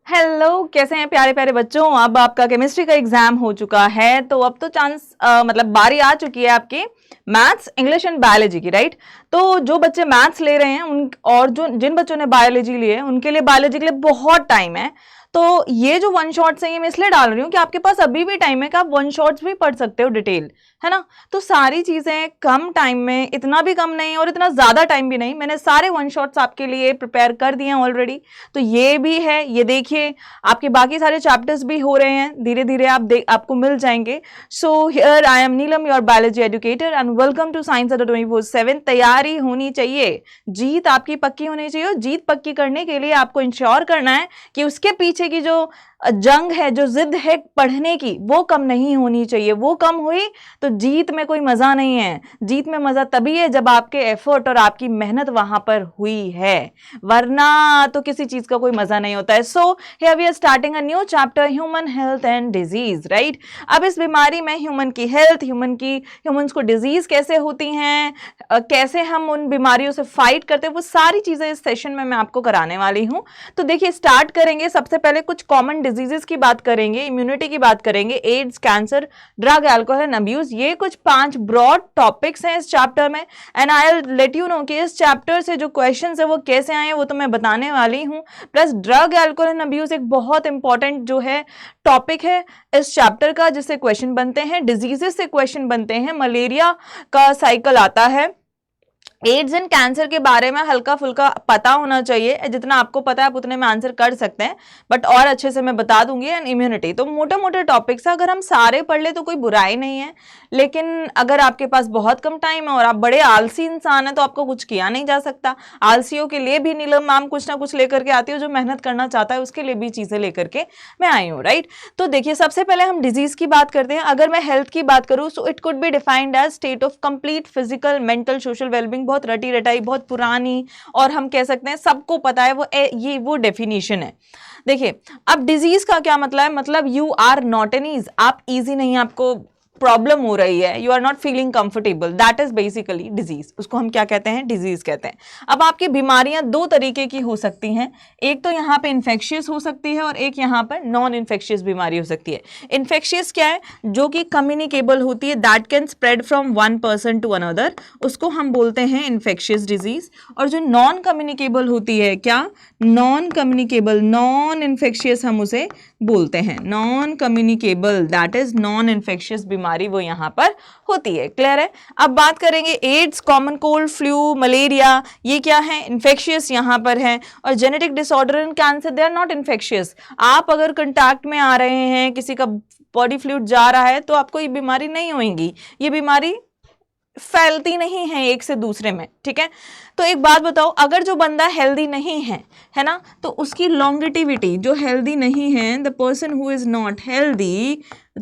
Hello, कैसे हैं प्यारे प्यारे बच्चों। अब आपका केमिस्ट्री का एग्जाम हो चुका है, तो अब तो चांस मतलब बारी आ चुकी है आपकी मैथ्स, इंग्लिश एंड बायोलॉजी की, राइट। तो जो बच्चे मैथ्स ले रहे हैं उन और जो जिन बच्चों ने बायोलॉजी ली है उनके लिए बायोलॉजी के लिए बहुत टाइम है। तो ये जो वन शॉट्स हैं ये मैं इसलिए डाल रही हूँ कि आपके पास अभी भी टाइम है कि आप वन शॉट्स भी पढ़ सकते हो डिटेल, है ना। तो सारी चीजें कम टाइम में, इतना भी कम नहीं और इतना ज्यादा टाइम भी नहीं, मैंने सारे वन शॉट्स आपके लिए प्रिपेयर कर दिए हैं ऑलरेडी। तो ये भी है, ये देखिए, आपके बाकी सारे चैप्टर्स भी हो रहे हैं, धीरे धीरे आपको मिल जाएंगे। So here I am Neelam, your biology educator, and welcome to science Adda 24/7। तैयारी होनी चाहिए, जीत आपकी पक्की होनी चाहिए। और जीत पक्की करने के लिए आपको इंश्योर करना है कि उसके पीछे की जो जंग है, जो जिद है पढ़ने की, वो कम नहीं होनी चाहिए। वो कम हुई तो जीत में कोई मजा नहीं है। जीत में मजा तभी है जब आपके एफर्ट और आपकी मेहनत वहां पर हुई है, वरना तो किसी चीज का कोई मजा नहीं होता है। So here we are starting a new chapter, human health and disease, right. अब इस बीमारी में ह्यूमन की हेल्थ, ह्यूमंस को डिजीज कैसे होती हैं, कैसे हम उन बीमारियों से फाइट करते हैं, वो सारी चीजें इस सेशन में मैं आपको कराने वाली हूं। तो देखिए, स्टार्ट करेंगे। सबसे पहले कुछ कॉमन डिजीजेस की बात करेंगे, इम्यूनिटी की बात करेंगे, AIDS, cancer, drug, alcohol and abuse. ये कुछ 5 ब्रॉड टॉपिक्स हैं इस चैप्टर में, and I will let you know कि इस चैप्टर से जो क्वेश्चंस है वो कैसे आए हैं, वो तो मैं बताने वाली हूं। Plus drug, alcohol and abuse एक बहुत इंपॉर्टेंट जो है टॉपिक है इस चैप्टर का, जिससे क्वेश्चन बनते हैं, डिजीजेस से क्वेश्चन बनते हैं, मलेरिया का साइकिल आता है, एड्स एंड कैंसर के बारे में हल्का फुल्का पता होना चाहिए। जितना आपको पता है आप उतने में आंसर कर सकते हैं, बट और अच्छे से मैं बता दूंगी। एंड इम्यूनिटी, तो मोटे मोटे टॉपिक्स है, अगर हम सारे पढ़ ले तो कोई बुराई नहीं है। लेकिन अगर आपके पास बहुत कम टाइम है और आप बड़े आलसी इंसान हैं तो आपको कुछ किया नहीं जा सकता। आलसियों के लिए भी नीलम मैम कुछ ना कुछ लेकर के आती है, जो मेहनत करना चाहता है उसके लिए भी चीजें लेकर के मैं आई हूँ, राइट। तो देखिए, सबसे पहले हम डिजीज की बात करते हैं। अगर मैं हेल्थ की बात करूँ, so it could be defined as state of complete physical, mental, social wellbeing. बहुत रटी रटाई, बहुत पुरानी, और हम कह सकते हैं सबको पता है वो डेफिनेशन है। देखिए, अब डिजीज का क्या मतलब है, मतलब you are not an ease, आप इजी नहीं, आपको प्रॉब्लम हो रही है, you are not feeling comfortable, that is basically disease. उसको हम क्या कहते हैं, डिजीज कहते हैं। अब आपकी बीमारियां 2 तरीके की हो सकती हैं, एक तो यहाँ पे इन्फेक्शियस हो सकती है और एक यहाँ पर नॉन इन्फेक्शियस बीमारी हो सकती है। इन्फेक्शियस क्या है, जो कि कम्युनिकेबल होती है, that can spread from one person to another, उसको हम बोलते हैं इन्फेक्शियस डिजीज। और जो नॉन कम्युनिकेबल होती है, क्या, नॉन कम्युनिकेबल, नॉन इन्फेक्शियस हम उसे बोलते हैं, non communicable, that is non infectious बीमारी वो यहां पर होती है। क्लियर है। अब बात करेंगे AIDS, common cold, flu, malaria, ये क्या है, इन्फेक्शियस यहां पर है। और genetic disorder and cancer, they are not infectious. आप अगर कंटैक्ट में आ रहे हैं, किसी का बॉडी फ्लूइड जा रहा है, तो आपको ये बीमारी नहीं होगी, ये बीमारी फैलती नहीं है एक से दूसरे में, ठीक है। तो एक बात बताओ, अगर जो बंदा हेल्दी नहीं है ना, तो उसकी लॉन्गेटिविटी, जो हेल्दी नहीं है, the person who is not healthy,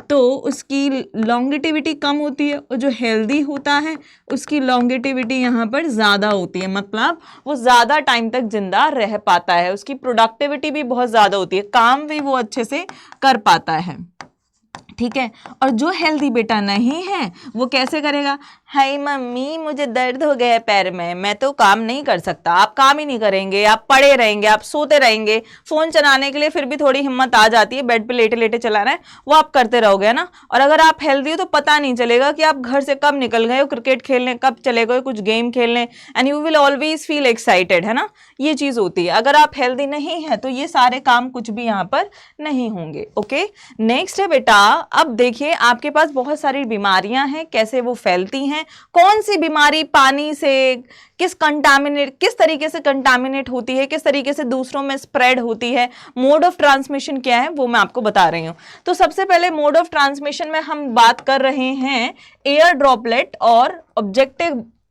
तो उसकी लॉन्गेटिविटी कम होती है, और जो हेल्दी होता है उसकी लॉन्गेटिविटी यहाँ पर ज़्यादा होती है, मतलब वो ज़्यादा टाइम तक जिंदा रह पाता है, उसकी प्रोडक्टिविटी भी बहुत ज़्यादा होती है, काम भी वो अच्छे से कर पाता है, ठीक है। और जो हेल्दी बेटा नहीं है वो कैसे करेगा, हाय मम्मी मुझे दर्द हो गया है पैर में, मैं तो काम नहीं कर सकता। आप काम ही नहीं करेंगे, आप पड़े रहेंगे, आप सोते रहेंगे। फोन चलाने के लिए फिर भी थोड़ी हिम्मत आ जाती है, बेड पे लेटे लेटे चलाना है, वो आप करते रहोगे ना। और अगर आप हेल्दी हो तो पता नहीं चलेगा कि आप घर से कब निकल गए हो, क्रिकेट खेलने कब चले गए, कुछ गेम खेलने, and you will always feel excited, है ना, ये चीज होती है। अगर आप हेल्दी नहीं है तो ये सारे काम कुछ भी यहाँ पर नहीं होंगे। ओके, नेक्स्ट है बेटा, अब देखिए आपके पास बहुत सारी बीमारियां हैं, कैसे वो फैलती हैं, कौन सी बीमारी पानी से किस तरीके से कंटामिनेट होती है, किस तरीके से दूसरों में स्प्रेड होती है, मोड ऑफ ट्रांसमिशन क्या है, वो मैं आपको बता रही हूं। तो सबसे पहले मोड ऑफ ट्रांसमिशन में हम बात कर रहे हैं एयर ड्रॉपलेट और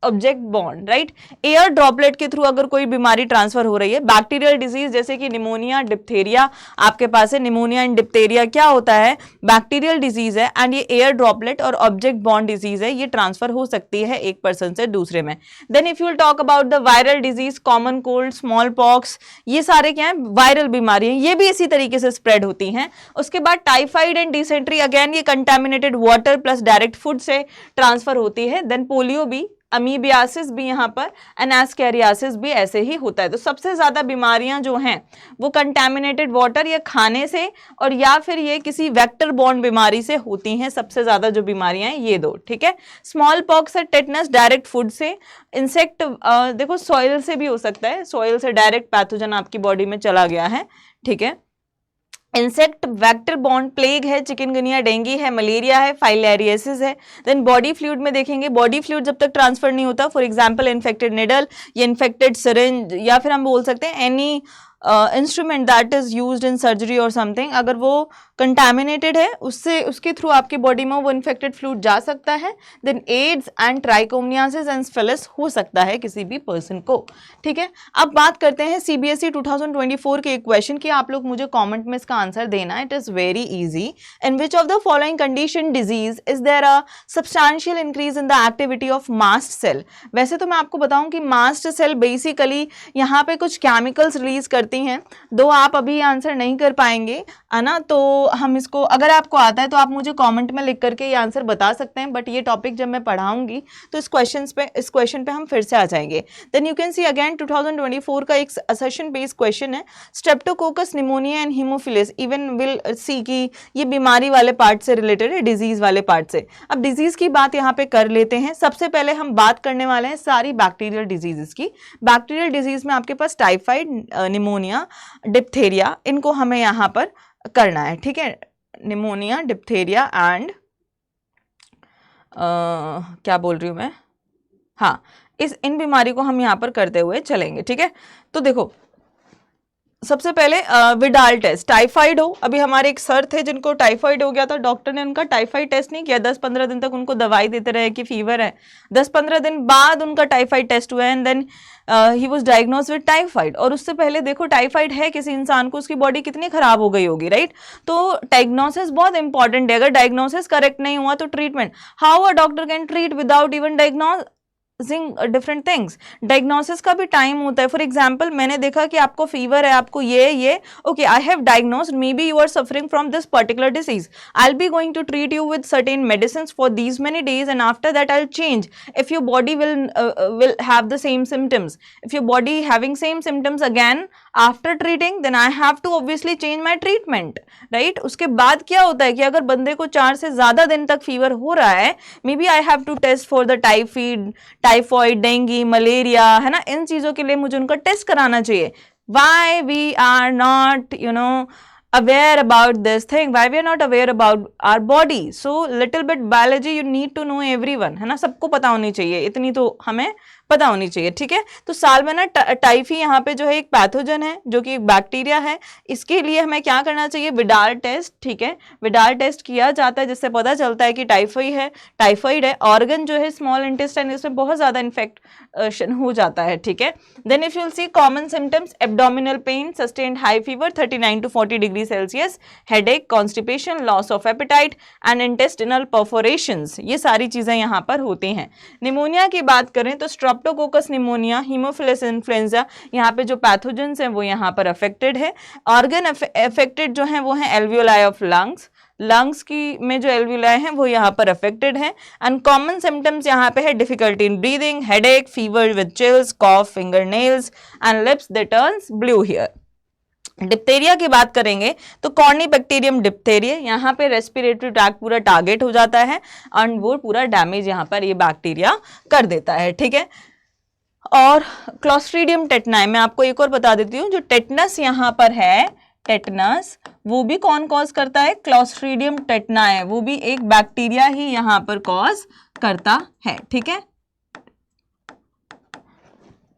object bond, right. Air droplet के थ्रू अगर कोई बीमारी ट्रांसफर हो रही है, बैक्टीरियल डिजीज जैसे कि निमोनिया, डिप्थेरिया आपके पास है, निमोनिया एंड डिप्थेरिया क्या होता है, बैक्टीरियल डिजीज है, एंड ये एयर ड्रॉपलेट और ऑब्जेक्ट बॉन्ड डिजीज है, ये ट्रांसफर हो सकती है एक पर्सन से दूसरे में। Then if you will talk about the viral disease, common cold, smallpox, ये सारे क्या है, वायरल बीमारी है, ये भी इसी तरीके से स्प्रेड होती हैं। उसके बाद टाइफाइड एंड डिसेंट्री, अगेन ये contaminated water plus direct food से ट्रांसफर होती है। देन पोलियो भी अमीबियासिस भी यहाँ पर, एंड एस्कैरियासिस भी ऐसे ही होता है। तो सबसे ज्यादा बीमारियां जो हैं वो कंटेमिनेटेड वाटर या खाने से और या फिर ये किसी वेक्टर बॉर्न बीमारी से होती हैं। सबसे ज्यादा जो बीमारियां हैं ये दो, ठीक है। स्मॉल पॉक्स और टेटनस डायरेक्ट फूड से, इंसेक्ट देखो सॉइल से भी हो सकता है, सॉइल से डायरेक्ट पैथोजन आपकी बॉडी में चला गया है, ठीक है। इंसेक्ट वेक्टर बॉर्न प्लेग है, चिकनगुनिया डेंगू है, मलेरिया है, फाइलेरियासिस है। देन बॉडी फ्लूइड में देखेंगे, बॉडी फ्लूइड जब तक ट्रांसफर नहीं होता, फॉर एग्जांपल इन्फेक्टेड निडल या इन्फेक्टेड सिरिंज, या फिर हम बोल सकते हैं any instrument that is used in surgery और समथिंग, अगर वो कंटामिनेटेड है उससे उसके थ्रू आपकी बॉडी में वो इन्फेक्टेड फ्लूइड जा सकता है। Then AIDS and trichomoniasis and syphilis हो सकता है किसी भी पर्सन को, ठीक है। अब बात करते हैं सीबीएसई 2024 के एक क्वेश्चन की, आप लोग मुझे कमेंट में इसका आंसर देना। It is very easy. In which of the following condition disease is there a substantial increase in the activity of mast cell. वैसे तो मैं आपको बताऊं कि मास्ट सेल बेसिकली यहाँ पे कुछ केमिकल्स रिलीज करती हैं, दो आप अभी आंसर नहीं कर पाएंगे, है ना। तो हम इसको, अगर आपको आता है तो आप मुझे कमेंट में लिख करके ये आंसर बता सकते हैं, बट ये टॉपिक जब मैं पढ़ाऊंगी तो इस क्वेश्चन पे हम फिर से आ जाएंगे। Then you can see again 2024 का एक असर्शन बेस्ड क्वेश्चन है, streptococcus pneumoniae and haemophilus even will see की ये बीमारी वाले पार्ट से रिलेटेड है, डिजीज वाले पार्ट से। अब डिजीज की बात यहाँ पे कर लेते हैं। सबसे पहले हम बात करने वाले हैं सारी बैक्टीरियल डिजीजेस की। बैक्टीरियल डिजीज में आपके पास टाइफाइड, निमोनिया, डिप्थेरिया, इनको हमें यहाँ पर करना है, ठीक है। निमोनिया, डिप्थेरिया एंड क्या बोल रही हूं मैं, हाँ, इन बीमारी को हम यहां पर करते हुए चलेंगे, ठीक है। तो देखो सबसे पहले विडाल टेस्ट, टाइफाइड हो, अभी हमारे एक सर थे जिनको टाइफाइड हो गया था, डॉक्टर ने उनका टाइफाइड टेस्ट नहीं किया, 10-15 दिन तक उनको दवाई देते रहे कि फीवर है, 10-15 दिन बाद उनका टाइफाइड टेस्ट हुआ and then he was diagnosed with typhoid. और उससे पहले देखो टाइफाइड है किसी इंसान को, उसकी बॉडी कितनी खराब हो गई होगी, राइट। तो डायग्नोसिस बहुत इंपॉर्टेंट है, अगर डायग्नोसिस करेक्ट नहीं हुआ तो treatment, how a doctor can treat without even different things. Diagnosis का भी टाइम होता है। फॉर एग्जाम्पल मैंने देखा कि आपको फीवर है, आपको ये okay, I have diagnosed, may be you are suffering from this particular disease, I will be going to treat you with certain medicine for these many days and after that I will change if your body will have the same symptoms. If your body having same symptoms again after treating, then I have to obviously change my treatment, right? उसके बाद क्या होता है कि अगर बंदे को 4 से ज्यादा दिन तक फीवर हो रहा है, may be I have to test for the typhoid, dengue, malaria, है ना, इन चीजों के लिए मुझे उनका टेस्ट कराना चाहिए। Why we are not, aware about this thing, why we are not aware about our body? So little bit biology you need to know everyone, है ना, सबको पता होनी चाहिए, इतनी तो हमें पता होनी चाहिए, ठीक है। तो साल्मोनेला टाइफी यहाँ पे जो है एक पैथोजन है जो कि एक बैक्टीरिया है, इसके लिए हमें क्या करना चाहिए, विडाल टेस्ट, ठीक है। विडाल टेस्ट किया जाता है जिससे पता चलता है कि टाइफाइड है। ऑर्गन जो है स्मॉल इंटेस्टाइन, इसमें बहुत ज्यादा इन्फेक्शन हो जाता है, ठीक है। Then if you'll see common symptoms, abdominal pain, sustained high fever 39 to 40 degree Celsius, headache, constipation, loss of appetite and intestinal perforations, ये सारी चीजें यहाँ पर होती हैं। निमोनिया की बात करें तो स्ट्रेप्टोकोकस निमोनिया, हीमोफिलस इन्फ्लुएंजा, यहाँ पे जो पैथोजेंस हैं वो यहाँ पर अफेक्टेड है। ऑर्गन अफेक्टेड जो हैं वो हैं एल्वियोलाई ऑफ लंग्स की में जो एल्वियोलाई हैं वो यहाँ पर अफेक्टेड हैं। एंड कॉमन सिम्टम्स यहाँ पे है difficulty in breathing, headache, fever with chills, cough, finger nails and lips they turns blue here. Diphtheria की बात करेंगे तो कॉर्निबैक्टीरियम डिप्थेरिया, यहाँ पे रेस्पिरेटरी ट्रैक्ट पूरा टारगेट हो जाता है एंड वो पूरा डैमेज यहाँ पर ये बैक्टीरिया कर देता है, ठीक है। और क्लोस्ट्रीडियम टेटनाई, मैं आपको एक और बता देती हूँ, जो टेटनस यहाँ पर है, टेटनस वो भी कौन कॉज करता है, क्लोस्ट्रीडियम टेटनाई, वो भी एक बैक्टीरिया ही यहाँ पर कॉज करता है, ठीक है।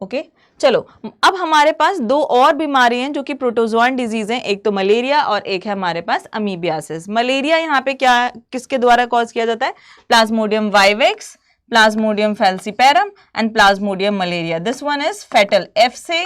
ओके चलो, अब हमारे पास दो और बीमारी हैं जो कि प्रोटोजोआन डिजीज हैं, एक तो मलेरिया और एक है हमारे पास अमीबियासिस। मलेरिया यहाँ पे क्या किसके द्वारा कॉज किया जाता है, plasmodium vivax, plasmodium falciparum and plasmodium malaria. This one is fatal, F से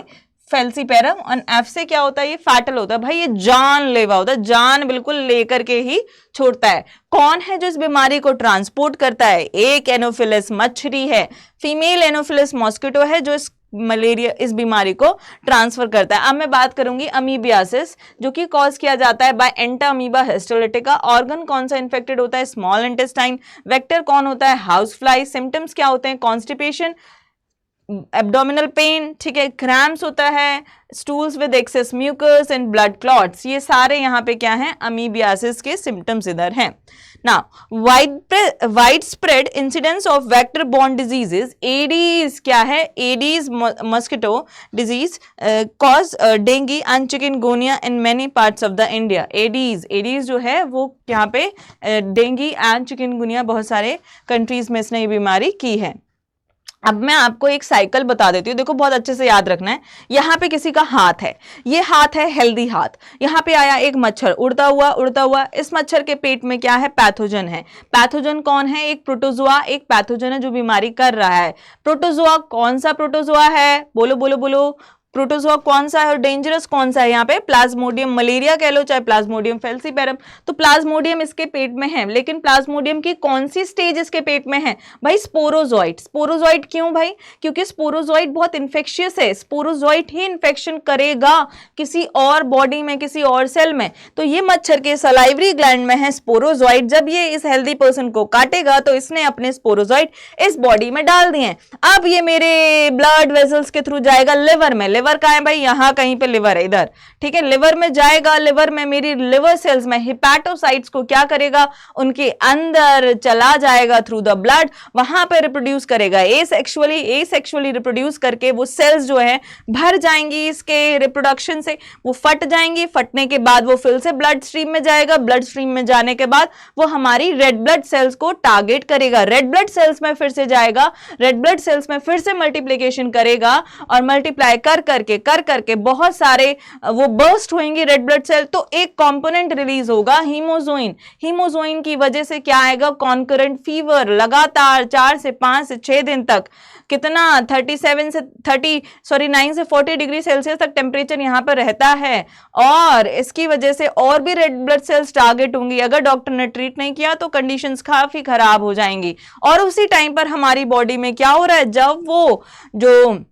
फैल्सीपेरम और एफ से क्या होता है, ये फैटल होता है। भाई ये जानलेवा होता है, जान बिल्कुल लेकर के ही छोड़ता है। कौन है जो इस बीमारी को ट्रांसपोर्ट करता है, एक एनोफिलस मच्छरी है, फीमेल एनोफिलस मॉस्किटो है जो इस मलेरिया, इस बीमारी को ट्रांसफर करता है। अब मैं बात करूंगी अमीबियासिस, जो कि कॉज किया जाता है बाय एंटा अमीबा हिस्टोलिटिका। ऑर्गन कौन सा इन्फेक्टेड होता है? Small intestine. वेक्टर कौन होता है? House fly. सिम्टम्स क्या होते हैं? कॉन्स्टिपेशन, एब्डोमिनल पेन, ठीक है, क्रैम्प्स होता है, stools with excess mucus and blood clots. ये सारे यहाँ पे क्या हैं? अमीबियासिस के सिम्टम्स इधर हैं। Now wide spread incidence of vector borne diseases, aedes क्या है? Aedes mosquito disease cause dengue and chikungunya in many parts of the India. Aedes जो है वो यहाँ पे डेंगू एंड चिकनगुनिया बहुत सारे कंट्रीज में इसने ये बीमारी की है। अब मैं आपको एक साइकिल बता देती हूँ, देखो बहुत अच्छे से याद रखना है। यहाँ पे किसी का हाथ है, ये हाथ है हेल्दी हाथ, यहाँ पे आया एक मच्छर उड़ता हुआ, इस मच्छर के पेट में क्या है? पैथोजन है। पैथोजन कौन है? एक प्रोटोजोआ, एक पैथोजन है जो बीमारी कर रहा है। प्रोटोजोआ कौन सा प्रोटोजोआ है? बोलो बोलो बोलो, प्रोटोजोआ कौन सा है और डेंजरस कौन सा है? यहाँ पे प्लाज्मोडियम मलेरिया कह लो, चाहे प्लाज्मोडियम फेल्सीपेरम। तो प्लाज्मोडियम इसके पेट में है, लेकिन प्लाज्मोडियम की कौन सी स्टेज इसके पेट में है? भाई स्पोरोजोइट। स्पोरोजोइट क्यों भाई? क्योंकि स्पोरोजोइट बहुत इन्फेक्शियस है, स्पोरोजोइट ही इन्फेक्शन करेगा किसी और बॉडी में, किसी और सेल में। तो ये मच्छर के सलाइवरी ग्लैंड में है स्पोरोजोइट। जब ये इस हेल्दी पर्सन को काटेगा तो इसने अपने स्पोरोजोइट इस बॉडी में डाल दिए। अब ये मेरे ब्लड वेसल्स के थ्रू जाएगा लिवर में। लिवर का है भाई? यहाँ कहीं पे लिवर है, इधर, ठीक है। लिवर में जाएगा, लिवर में मेरी लिवर सेल्स में हिपैटोसाइट्स को क्या करेगा? उनके अंदर चला जाएगा थ्रू द ब्लड, वहां पे रिप्रोड्यूस करेगा एसेक्सुअली रिप्रोड्यूस करके वो सेल्स जो है भर जाएंगी इसके रिप्रोडक्शन से, वो फट जाएंगी। फटने के बाद वो फिर से ब्लड स्ट्रीम में जाएगा, ब्लड स्ट्रीम में जाने के बाद वो हमारी रेड ब्लड सेल्स को टारगेट करेगा, रेड ब्लड सेल्स में फिर से जाएगा, रेड ब्लड सेल्स में फिर से मल्टीप्लिकेशन करेगा और मल्टीप्लाई कर करके बहुत सारे वो बर्स्ट होंगे रेड ब्लड सेल। तो एक कंपोनेंट रिलीज होगा हीमोजोइन। हीमोजोइन की वजह से क्या आएगा? कॉन्करेंट फीवर, लगातार 4 से 5 से 6 दिन तक कितना 9 से 40 डिग्री सेल्सियस तक टेम्परेचर यहाँ पर रहता है, और इसकी वजह से और भी रेड ब्लड सेल्स टारगेट होंगी। अगर डॉक्टर ने ट्रीट नहीं किया तो कंडीशंस काफी खराब हो जाएंगी। और उसी टाइम पर हमारी बॉडी में क्या हो रहा है? जब वो जो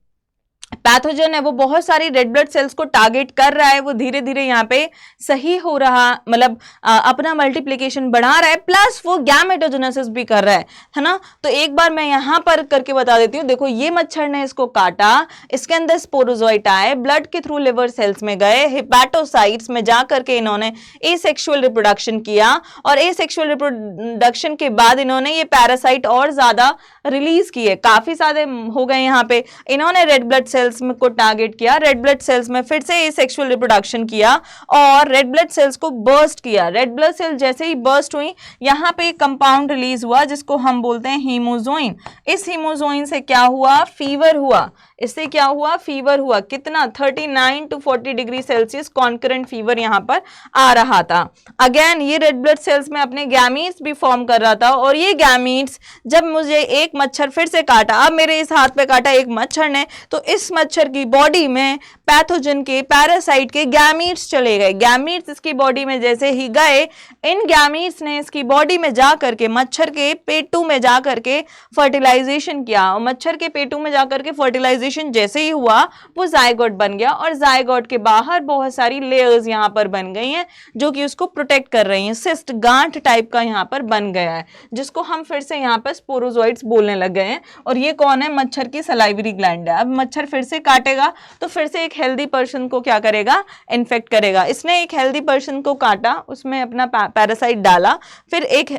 पैथोजन है वो बहुत सारी रेड ब्लड सेल्स को टारगेट कर रहा है, वो धीरे धीरे यहाँ पे सही हो रहा, मतलब अपना मल्टीप्लिकेशन बढ़ा रहा है, प्लस वो गैमेटोजेनेसिस भी कर रहा है ना। तो एक बार मैं यहाँ पर करके बता देती हूँ। देखो ये मच्छर ने इसको काटा, इसके अंदर स्पोरोजोइट आए, ब्लड के थ्रू लिवर सेल्स में गए, हिपैटोसाइट्स में जा करके इन्होंने एसेक्सुअल रिप्रोडक्शन किया, और एसेक्सुअल रिप्रोडक्शन के बाद इन्होंने ये पैरासाइट और ज्यादा रिलीज किए, काफी सारे हो गए। यहाँ पे इन्होंने रेड ब्लड सेल्स में को टारगेट किया, रेड ब्लड सेल्स में फिर से एसेक्सुअल रिप्रोडक्शन किया और रेड ब्लड सेल्स को बर्स्ट किया। रेड ब्लड सेल जैसे ही बर्स्ट हुई, यहाँ पे एक कंपाउंड रिलीज हुआ जिसको हम बोलते हैं हीमोजोइन। इस हीमोजोइन से क्या हुआ? फीवर हुआ। इससे क्या हुआ? फीवर हुआ। कितना? 39 to 40 degree Celsius concurrent fever यहाँ पर आ रहा था। अगेन ये रेड ब्लड सेल्स में अपने गैमीट्स भी फॉर्म कर रहा था, और ये गैमीट्स जब मुझे एक मच्छर फिर से काटा, अब मेरे इस हाथ पे काटा एक मच्छर ने, तो इस मच्छर की बॉडी में पैथोजन के, पैरासाइट के गैमीट्स चले गए। गैमीट्स इसकी बॉडी में जैसे ही गए, इन गैमीट्स ने इसकी बॉडी में जा करके, मच्छर के पेटू में जा करके फर्टिलाइजेशन किया, और मच्छर के पेटू में जा करके फर्टिलाइजेशन जैसे ही हुआ वो जायगोट बन गया, और जायगोट के बाहर बहुत सारी लेयर्स यहाँ पर बन गई हैं जो कि उसको प्रोटेक्ट कर रही हैं। सिस्ट, गांठ टाइप का यहाँ पर बन गया है, जिसको हम फिर से यहाँ पर स्पोरोजोइट्स बोलने लग गए हैं। और ये कौन है? मच्छर की सलाइवरी ग्लैंड है। अब मच्छर फिर से काटेगा तो फिर से एक हेल्दी पर्सन को क्या करेगा? इन्फेक्ट करेगा। इसने एक हेल्दी पर्सन को काटा, उसमें अपना पैरासाइट डाला, फिर एक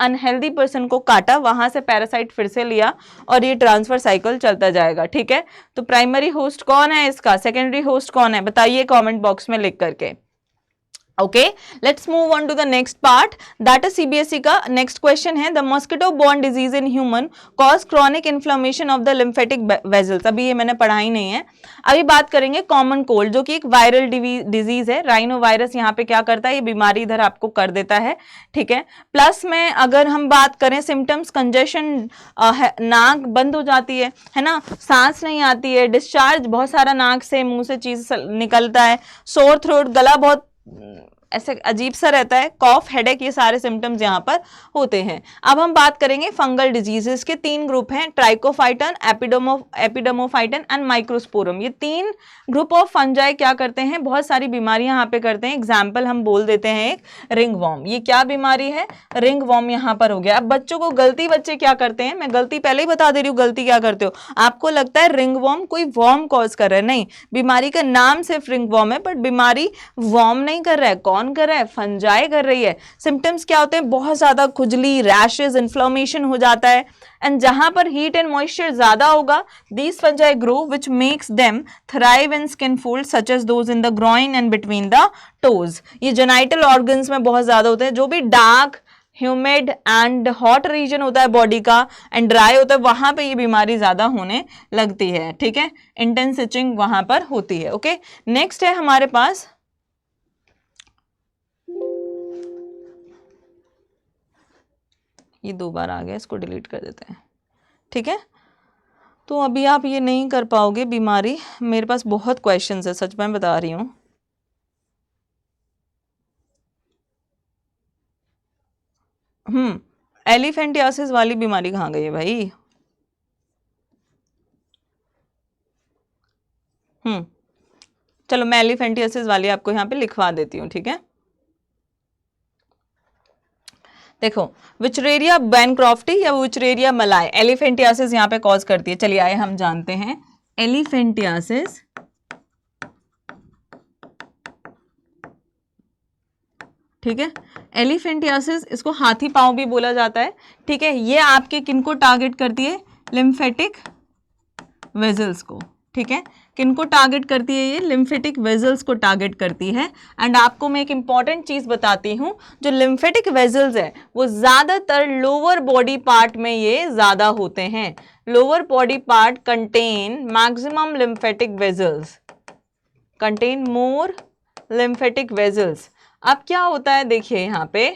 अनहेल्दी पर्सन को काटा, वहां से पैरासाइट फिर से लिया, और ये ट्रांसफर साइकिल चलता जाएगा। ठीक है, तो प्राइमरी होस्ट कौन है इसका? सेकेंडरी होस्ट कौन है? बताइए कमेंट बॉक्स में लिख करके। Okay, let's move on to the next part. That is CBSE का next question है, the mosquito borne disease in human cause chronic inflammation of the lymphatic vessels. अभी ये मैंने पढ़ा ही नहीं है। अभी बात करेंगे कॉमन कोल्ड, जो कि एक वायरल डिजीज है। राइनो वायरस यहाँ पे क्या करता है? ये बीमारी इधर आपको कर देता है। ठीक है, प्लस में अगर हम बात करें सिम्टम्स, कंजेशन, नाक बंद हो जाती है ना, सांस नहीं आती है, डिस्चार्ज बहुत सारा नाक से, मुंह से चीज निकलता है, सोर थ्रोट, गला बहुत ऐसे अजीब सा रहता है, कॉफ, हेडेक, ये सारे सिम्टम्स यहाँ पर होते हैं। अब हम बात करेंगे फंगल डिजीजेस के 3 ग्रुप हैं, ट्राइकोफाइटन, एपिडर्मोफाइटन एंड माइक्रोस्पोरम। ये 3 ग्रुप ऑफ फंजाई क्या करते हैं, बहुत सारी बीमारियां यहाँ पे करते हैं। एग्जाम्पल हम बोल देते हैं एक रिंगवॉर्म, ये क्या बीमारी है, रिंगवॉर्म यहाँ पर हो गया। अब बच्चों को गलती, बच्चे क्या करते हैं, मैं गलती पहले ही बता दे रही हूँ, गलती क्या करते हो, आपको लगता है रिंगवॉर्म कोई वॉर्म कॉज कर रहा है, नहीं, बीमारी का नाम सिर्फ रिंगवॉर्म है, बट बीमारी वॉर्म नहीं कर रहा है, कौन कर रहा है, फंजाई कर रही है। सिम्टम्स क्या होते हैं, बहुत ज्यादा खुजली, रैशेस, इन्फ्लेमेशन हो जाता है, एंड जहां पर हीट एंड मॉइस्चर ज्यादा होगा, these fungi grow which makes them thrive in skin folds such as those in the groin and between the toes. ये जेनाइटल ऑर्गन्स में बहुत ज्यादा होते हैं, जो भी dark, humid and hot region होता है बॉडी का एंड ड्राई होता है, वहां पे ये बीमारी ज्यादा होने लगती है, ठीक है, इंटेंस इचिंग वहां पर होती है। ओके, नेक्स्ट है हमारे पास ये 2 बार आ गया, इसको डिलीट कर देते हैं, ठीक है। तो अभी आप ये नहीं कर पाओगे बीमारी, मेरे पास बहुत क्वेश्चंस है, सच में बता रही हूँ। एलिफेंटियासिस वाली बीमारी कहाँ गई है भाई? चलो मैं एलिफेंटियासिस वाली आपको यहाँ पे लिखवा देती हूँ, ठीक है। देखो, विचरेरिया बैनक्रॉफ्टी या विचरेरिया मलाई एलिफेंटियासिस यहाँ पे कॉज करती है। चलिए आए हम जानते हैं एलिफेंटियासिस ठीक है। एलिफेंटियासिस, इसको हाथी पांव भी बोला जाता है, ठीक है। ये आपके किनको टारगेट करती है, लिम्फेटिक वेजल्स को, ठीक है। किनको टारगेट करती है ये, लिम्फेटिक वेजल्स को टारगेट करती है। एंड आपको मैं एक इंपॉर्टेंट चीज बताती हूँ, जो लिम्फेटिक वेजल्स है वो ज्यादातर लोअर बॉडी पार्ट में ये ज्यादा होते हैं। Lower body part contain maximum lymphatic vessels, contain more lymphatic vessels. अब क्या होता है देखिए यहाँ पे,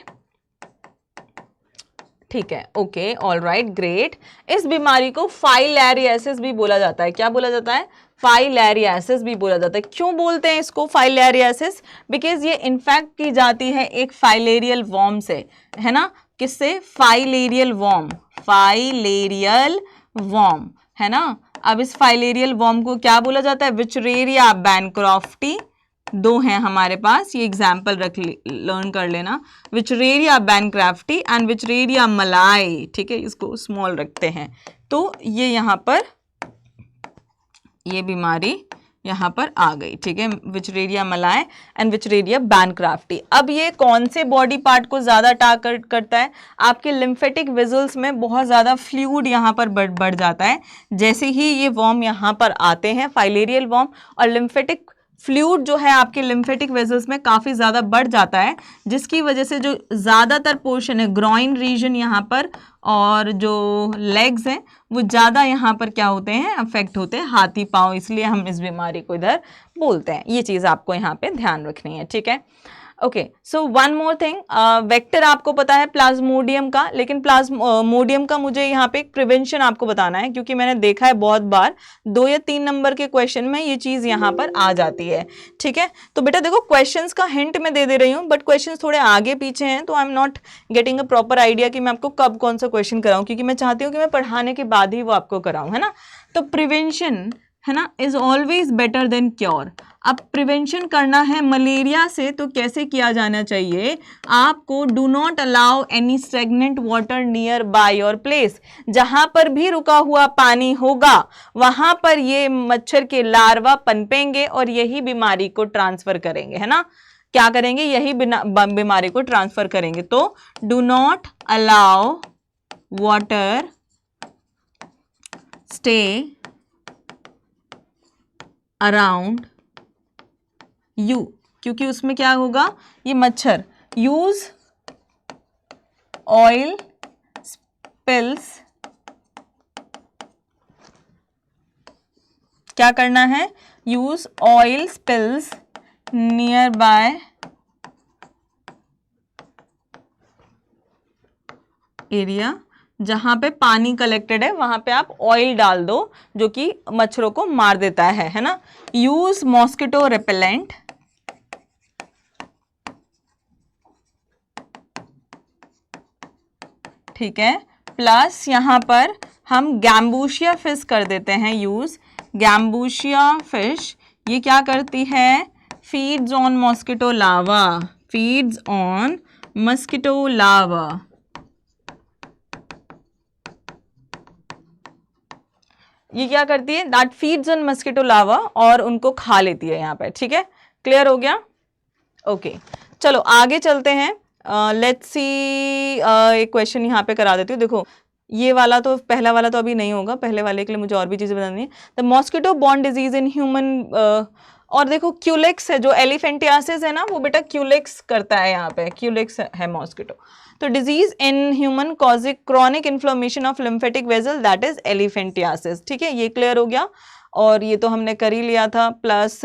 ठीक है, ओके, ऑल राइट, ग्रेट। इस बीमारी को फाइलेरियासिस भी बोला जाता है। क्या बोला जाता है? फाइलेरियासिस भी बोला जाता है। क्यों बोलते हैं इसको फाइलेरियासिस? बिकॉज ये इन्फेक्ट की जाती है एक फाइलेरियल वॉर्म से, है ना। किससे? फाइलेरियल वॉर्म, फाइलेरियल वॉर्म, है ना। अब इस फाइलेरियल वॉर्म को क्या बोला जाता है? विचरेरिया बैनक्रॉफ्टी। 2 हैं हमारे पास, ये एग्जाम्पल लर्न कर लेना, विचरेरिया बैनक्रॉफ्टी एंड विचरेरिया मलाई, ठीक है, इसको स्मॉल रखते हैं। तो ये यहाँ पर ये बीमारी यहाँ पर आ गई, ठीक है, विचरेरिया मलाई एंड विचरेरिया बैनक्रॉफ्टी। अब ये कौन से बॉडी पार्ट को ज्यादा टारगेट करता है? आपके लिम्फेटिक वेजल्स में बहुत ज्यादा फ्लूइड यहाँ पर बढ़ जाता है। जैसे ही ये वॉर्म यहाँ पर आते हैं, फाइलेरियल वॉर्म, और लिम्फेटिक फ्लूइड जो है आपके लिम्फेटिक वेजल्स में काफ़ी ज़्यादा बढ़ जाता है, जिसकी वजह से जो ज़्यादातर पोर्शन है, ग्रॉइन रीजन यहाँ पर और जो लेग्स हैं वो ज़्यादा यहाँ पर क्या होते हैं, अफेक्ट होते हैं, हाथी पाँव, इसलिए हम इस बीमारी को इधर बोलते हैं। ये चीज़ आपको यहाँ पे ध्यान रखनी है, ठीक है। Okay, so one more thing, vector आपको पता है प्लाज्मोडियम का, लेकिन प्लाज्मोडियम का मुझे यहाँ पे एक प्रिवेंशन आपको बताना है, क्योंकि मैंने देखा है बहुत बार 2 या 3 नंबर के क्वेश्चन में ये चीज़ यहाँ पर आ जाती है, ठीक है। तो बेटा देखो, क्वेश्चंस का हिंट मैं दे रही हूँ, बट क्वेश्चंस थोड़े आगे पीछे हैं, तो I am not getting a proper idea कि मैं आपको कब कौन सा क्वेश्चन कराऊँ, क्योंकि मैं चाहती हूँ कि मैं पढ़ाने के बाद ही वो आपको कराऊँ, है ना। तो प्रिवेंशन, है ना, is always better than cure. अब प्रिवेंशन करना है मलेरिया से, तो कैसे किया जाना चाहिए आपको? Do not allow any stagnant water near by your place. जहां पर भी रुका हुआ पानी होगा वहां पर ये मच्छर के लार्वा पनपेंगे और यही बीमारी को ट्रांसफर करेंगे, है ना। क्या करेंगे? यही बीमारी को ट्रांसफर करेंगे। तो do not allow water stay around you, क्योंकि उसमें क्या होगा, ये मच्छर। यूज ऑयल स्पिल्स, क्या करना है? Use oil spills near by area, जहां पे पानी कलेक्टेड है वहां पे आप ऑयल डाल दो, जो कि मच्छरों को मार देता है ना। यूज मॉस्किटो रिपेलेंट, ठीक है, प्लस यहाँ पर हम गैम्बूशिया फिश कर देते हैं यूज। गैम्बूशिया फिश ये क्या करती है, feeds on mosquito larva, feeds on mosquito larva. ये क्या करती है, that feeds on mosquito larva, और उनको खा लेती है यहाँ पे। ठीक है, क्लियर हो गया? ओके, चलो आगे चलते हैं। लेट्स सी, एक क्वेश्चन यहाँ पे करा देती हूँ। देखो ये वाला तो, पहला वाला तो अभी नहीं होगा, पहले वाले के लिए मुझे और भी चीज़ें बतानी है। The mosquito borne disease in human, और देखो क्यूलेक्स है, जो एलिफेंटियासिस है ना, वो बेटा क्यूलेक्स करता है, यहाँ पे क्यूलेक्स है मॉस्किटो। तो disease in human causing chronic inflammation of lymphatic vessel, that is elephantiasis. ठीक है, ये क्लियर हो गया, और ये तो हमने कर ही लिया था। Plus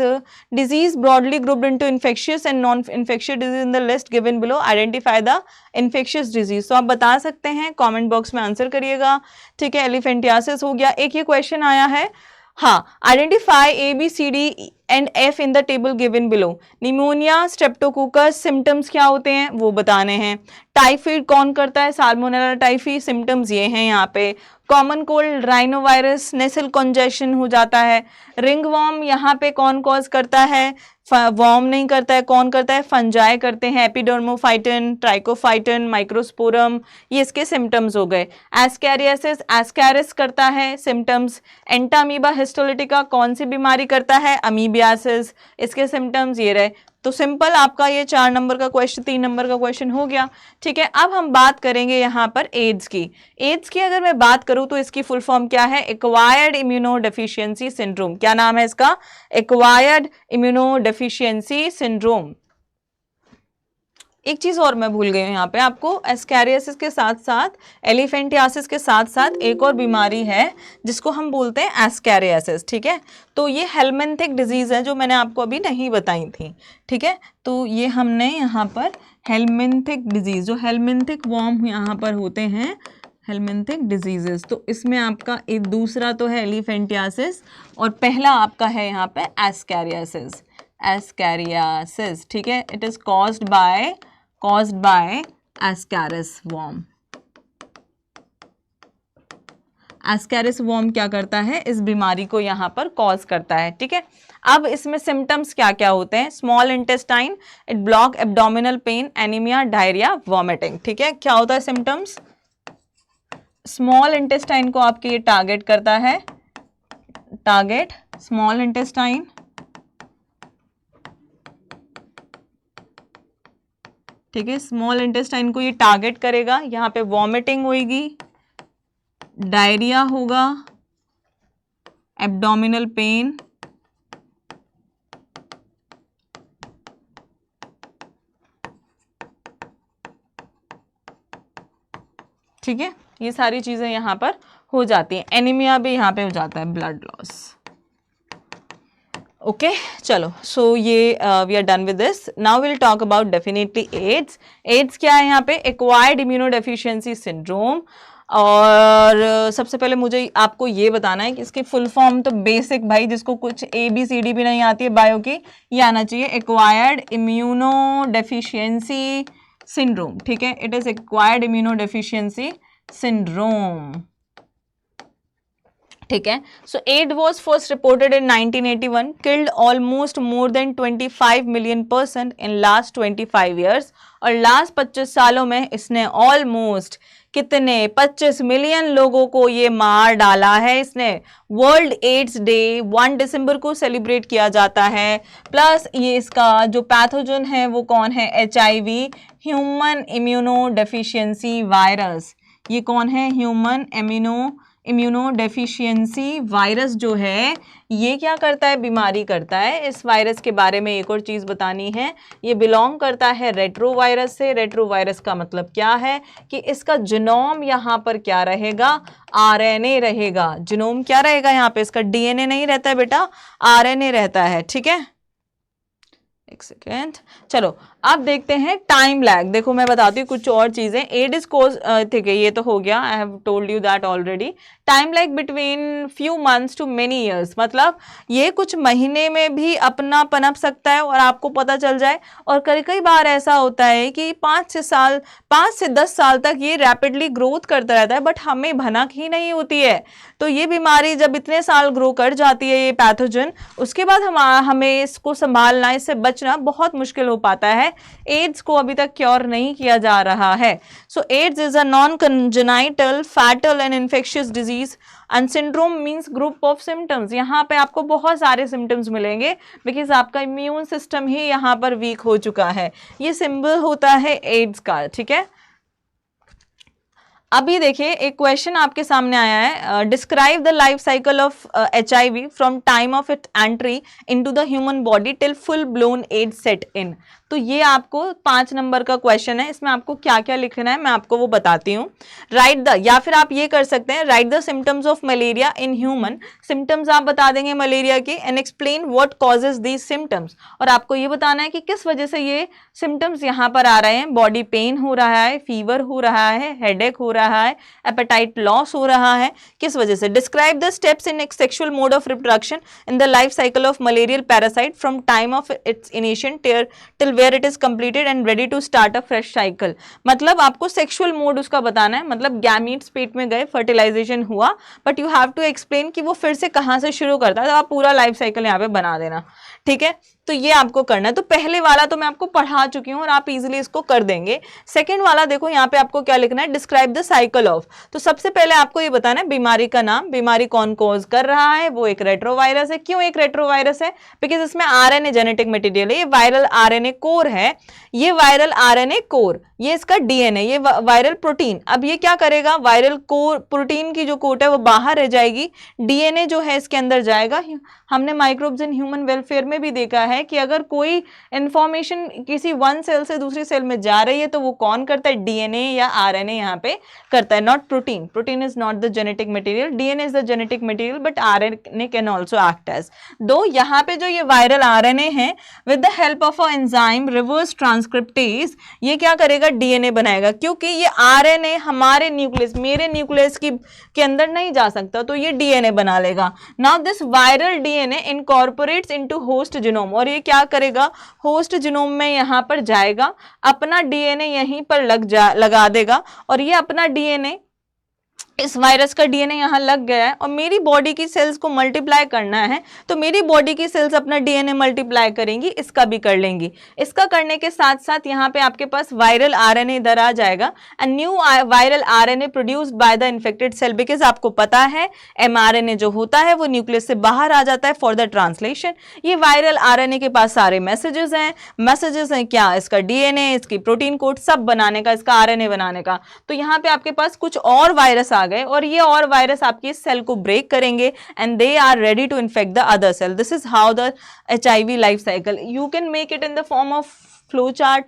disease broadly grouped into infectious and non infectious disease in the list given below, identify the infectious disease. तो आप बता सकते हैं, कमेंट बॉक्स में आंसर करिएगा। ठीक है, एलिफेंटियासिस हो गया। एक ये क्वेश्चन आया है, हाँ, identify A B C D and F in the table given below. Pneumonia, streptococcus, symptoms क्या होते हैं वो बताने हैं। टाइफाइड कौन करता है, साल्मोनेला टाइफी, सिम्टम्स ये हैं यहाँ पे। कॉमन कोल्ड, राइनोवायरस, नेसल कंजेशन हो जाता है। रिंग वॉर्म यहाँ पे कौन कॉज करता है, वॉर्म नहीं करता है, कौन करता है, फंजाई करते हैं। एपिडर्मोफाइटन, ट्राइकोफाइटन, माइक्रोस्पोरम, ये इसके सिम्टम्स हो गए। एस्कैरियासिस, एस्कैरिस करता है, सिम्टम्स। एंटामीबा हिस्टोलिटिका कौन सी बीमारी करता है, अमीबियासिस, इसके सिम्टम्स ये रहे। तो सिंपल आपका ये 4 नंबर का क्वेश्चन, 3 नंबर का क्वेश्चन हो गया। ठीक है, अब हम बात करेंगे यहाँ पर एड्स की। एड्स की अगर मैं बात करूँ तो इसकी फुल फॉर्म क्या है, एक्वायर्ड इम्यूनोडेफिशिएंसी सिंड्रोम। क्या नाम है इसका, एक्वायर्ड इम्यूनोडेफिशिएंसी सिंड्रोम। एक चीज और मैं भूल गई हूँ यहाँ पे आपको, एस्कैरियासिस के साथ साथ, एलिफेंटियासिस के साथ साथ एक और बीमारी है जिसको हम बोलते हैं एस्कैरियासिस। ठीक है, तो ये हेलमिंथिक डिजीज है जो मैंने आपको अभी नहीं बताई थी। ठीक है, तो ये हमने यहाँ पर हेलमिंथिक डिजीज, जो हेलमिंथिक वॉर्म यहाँ पर होते हैं, हेलमिंथिक डिजीजेस, तो इसमें आपका एक दूसरा तो है एलिफेंटियासिस, और पहला आपका है यहाँ पे एस्कैरियासिस। एस्कैरियासिस, ठीक है, it is caused by ascaris worm. Ascaris worm क्या करता है, इस बीमारी को यहाँ पर कॉज करता है। ठीक है, अब इसमें सिम्टम्स क्या क्या होते हैं, small intestine, it block, abdominal pain, anaemia, diarrhoea, vomiting. ठीक है, क्या होता है सिम्टम्स, स्मॉल इंटेस्टाइन को आपके ये टारगेट करता है, टारगेट स्मॉल इंटेस्टाइन, ठीक है, स्मॉल इंटेस्टाइन को ये टारगेट करेगा। यहाँ पे वॉमिटिंग होगी, डायरिया होगा, एब्डोमिनल पेन, ठीक है, ये सारी चीजें यहाँ पर हो जाती हैं। एनीमिया भी यहाँ पे हो जाता है, ब्लड लॉस। ओके, चलो, सो ये we are done with this. Now will talk about definitely AIDS. AIDS क्या है यहाँ पे, एक्वायर्ड इम्यूनोडेफिशिएंसी सिंड्रोम। और सबसे पहले मुझे आपको ये बताना है कि इसकी फुल फॉर्म तो बेसिक, भाई जिसको कुछ ABCD भी नहीं आती है बायो की, ये आना चाहिए, एक्वायर्ड इम्यूनोडेफिशिएंसी सिंड्रोम। ठीक है, it is acquired immunodeficiency syndrome. ठीक है, so AIDS was first reported in 1981, killed almost more than 25 million person in last 25 years, और लास्ट 25 सालों में इसने ऑलमोस्ट कितने 25 मिलियन लोगों को ये मार डाला है इसने। वर्ल्ड एड्स डे 1 दिसंबर को सेलिब्रेट किया जाता है। प्लस ये इसका जो पैथोजन है वो कौन है, HIV, ह्यूमन इम्यूनोडेफिशिएंसी वायरस। ये कौन है, ह्यूमन इम्यूनोडेफिशिएंसी वायरस जो है, ये क्या करता है, बीमारी करता है। इस वायरस के बारे में एक और चीज़ बतानी है, ये बिलोंग करता है रेट्रो वायरस से। रेट्रो वायरस का मतलब क्या है कि इसका जीनोम यहाँ पर क्या रहेगा, RNA रहेगा। जीनोम क्या रहेगा यहाँ पे, इसका DNA नहीं रहता है बेटा, RNA रहता है। ठीक है, एक सेकेंड, चलो अब देखते हैं टाइम लैग। देखो मैं बताती हूँ कुछ और चीजें। एड्स कोज, ठीक है ये तो हो गया, I have told you that already. Time lag between few months to many years, मतलब ये कुछ महीने में भी अपना पनप सकता है और आपको पता चल जाए। और कई कई बार ऐसा होता है कि 5 से 10 साल तक ये रैपिडली ग्रोथ करता रहता है, बट हमें भनक ही नहीं होती है। तो ये बीमारी जब इतने साल ग्रो कर जाती है, ये पैथोजन, उसके बाद हमें इसको संभालना, इससे बचना बहुत मुश्किल हो पाता है। एड्स को अभी तक क्योर नहीं किया जा रहा है। So AIDS is a non congenital fatal and infectious disease and syndrome means group of symptoms. यहाँ पे आपको बहुत सारे सिम्टम्स मिलेंगे बिकॉज आपका इम्यून सिस्टम ही यहाँ पर वीक हो चुका है। ये सिंबल होता है एड्स का, ठीक है। अभी देखिए एक क्वेश्चन आपके सामने आया है, describe the life cycle of HIV from time of it entry into the human body till full blown AIDS set in. तो ये आपको 5 नंबर का क्वेश्चन है, इसमें आपको क्या क्या लिखना है मैं आपको वो बताती हूँ। राइट द, या फिर आप ये कर सकते हैं, right the symptoms of malaria in human. Symptoms आप बता देंगे मलेरिया के, and explain what causes these symptoms. और आपको ये बताना है कि किस वजह से ये सिम्टम्स यहाँ पर आ रहे हैं। बॉडी पेन हो रहा है, फीवर हो रहा है, हेडेक हो रहा है, एपेटाइट लॉस हो रहा है, किस वजह से। Describe the steps in sexual mode of reproduction in the life cycle of malarial parasite from time of its initiation till where it is completed and ready to start a fresh cycle. मतलब आपको sexual mode उसका बताना है, मतलब gametes पेट में गए, fertilisation हुआ, but you have to explain कि वो फिर से कहां से शुरू करता है। तो आप पूरा लाइफ साइकिल यहाँ पे बना देना, ठीक है। तो ये आपको करना है। तो पहले वाला तो मैं आपको पढ़ा चुकी हूं और आप इजीली इसको कर देंगे। सेकंड वाला देखो यहाँ पे आपको क्या लिखना है, डिस्क्राइब द साइकिल ऑफ। तो सबसे पहले आपको ये बताना है बीमारी का नाम, बीमारी कौन कॉज कर रहा है, वो एक रेट्रोवायरस है। क्यों एक रेट्रोवायरस है? बिकॉज इसमें आरएनए जेनेटिक मटेरियल है, ये वायरल आरएनए कोर है, ये वायरल आरएनए कोर, ये इसका डीएनए, ये वायरल प्रोटीन। अब ये क्या करेगा, वायरल कोर प्रोटीन की जो कोट है वो बाहर रह जाएगी, डीएनए जो है इसके अंदर जाएगा। हमने माइक्रोब्स इन ह्यूमन वेलफेयर में भी देखा है कि अगर कोई इंफॉर्मेशन किसी वन सेल से दूसरी सेल में जा रही है तो वो कौन करता है, डीएनए या आरएनए यहाँ पे करता है, not protein. Protein is not the genetic material, DNA is the genetic material, but RNA can also act as. दो यहाँ पे जो ये वायरल आरएनए है, with the help of a enzyme reverse transcriptase, ये क्या करेगा, डीएनए बनाएगा। क्योंकि ये आरएनए हमारे न्यूक्लियस, मेरे न्यूक्लियस के अंदर नहीं जा सकता, तो ये डीएनए बना लेगा। Now this viral DNA incorporates into host genome, और ये क्या करेगा, होस्ट जीनोम में यहां पर जाएगा, अपना डीएनए यहीं पर लगा देगा। और ये अपना डीएनए, इस वायरस का डीएनए यहाँ लग गया है और मेरी बॉडी की सेल्स को मल्टीप्लाई करना है, तो मेरी बॉडी की सेल्स अपना डीएनए मल्टीप्लाई करेंगी, इसका भी कर लेंगी। इसका करने के साथ साथ यहाँ पे आपके पास वायरल आरएनए इधर आ जाएगा, and new viral RNA produced by the infected cell. Because आपको पता है एमआरएनए जो होता है वो न्यूक्लियस से बाहर आ जाता है फॉर द ट्रांसलेशन। ये वायरल आरएनए के पास सारे मैसेजेस हैं क्या, इसका डीएनए, इसकी प्रोटीन कोड सब बनाने का, इसका आरएनए बनाने का। तो यहाँ पे आपके पास कुछ और वायरस आ गए और ये और वायरस आपकी सेल को ब्रेक करेंगे and they are ready to infect the other cell. This is how the HIV life cycle. You can make it in the form of flow chart,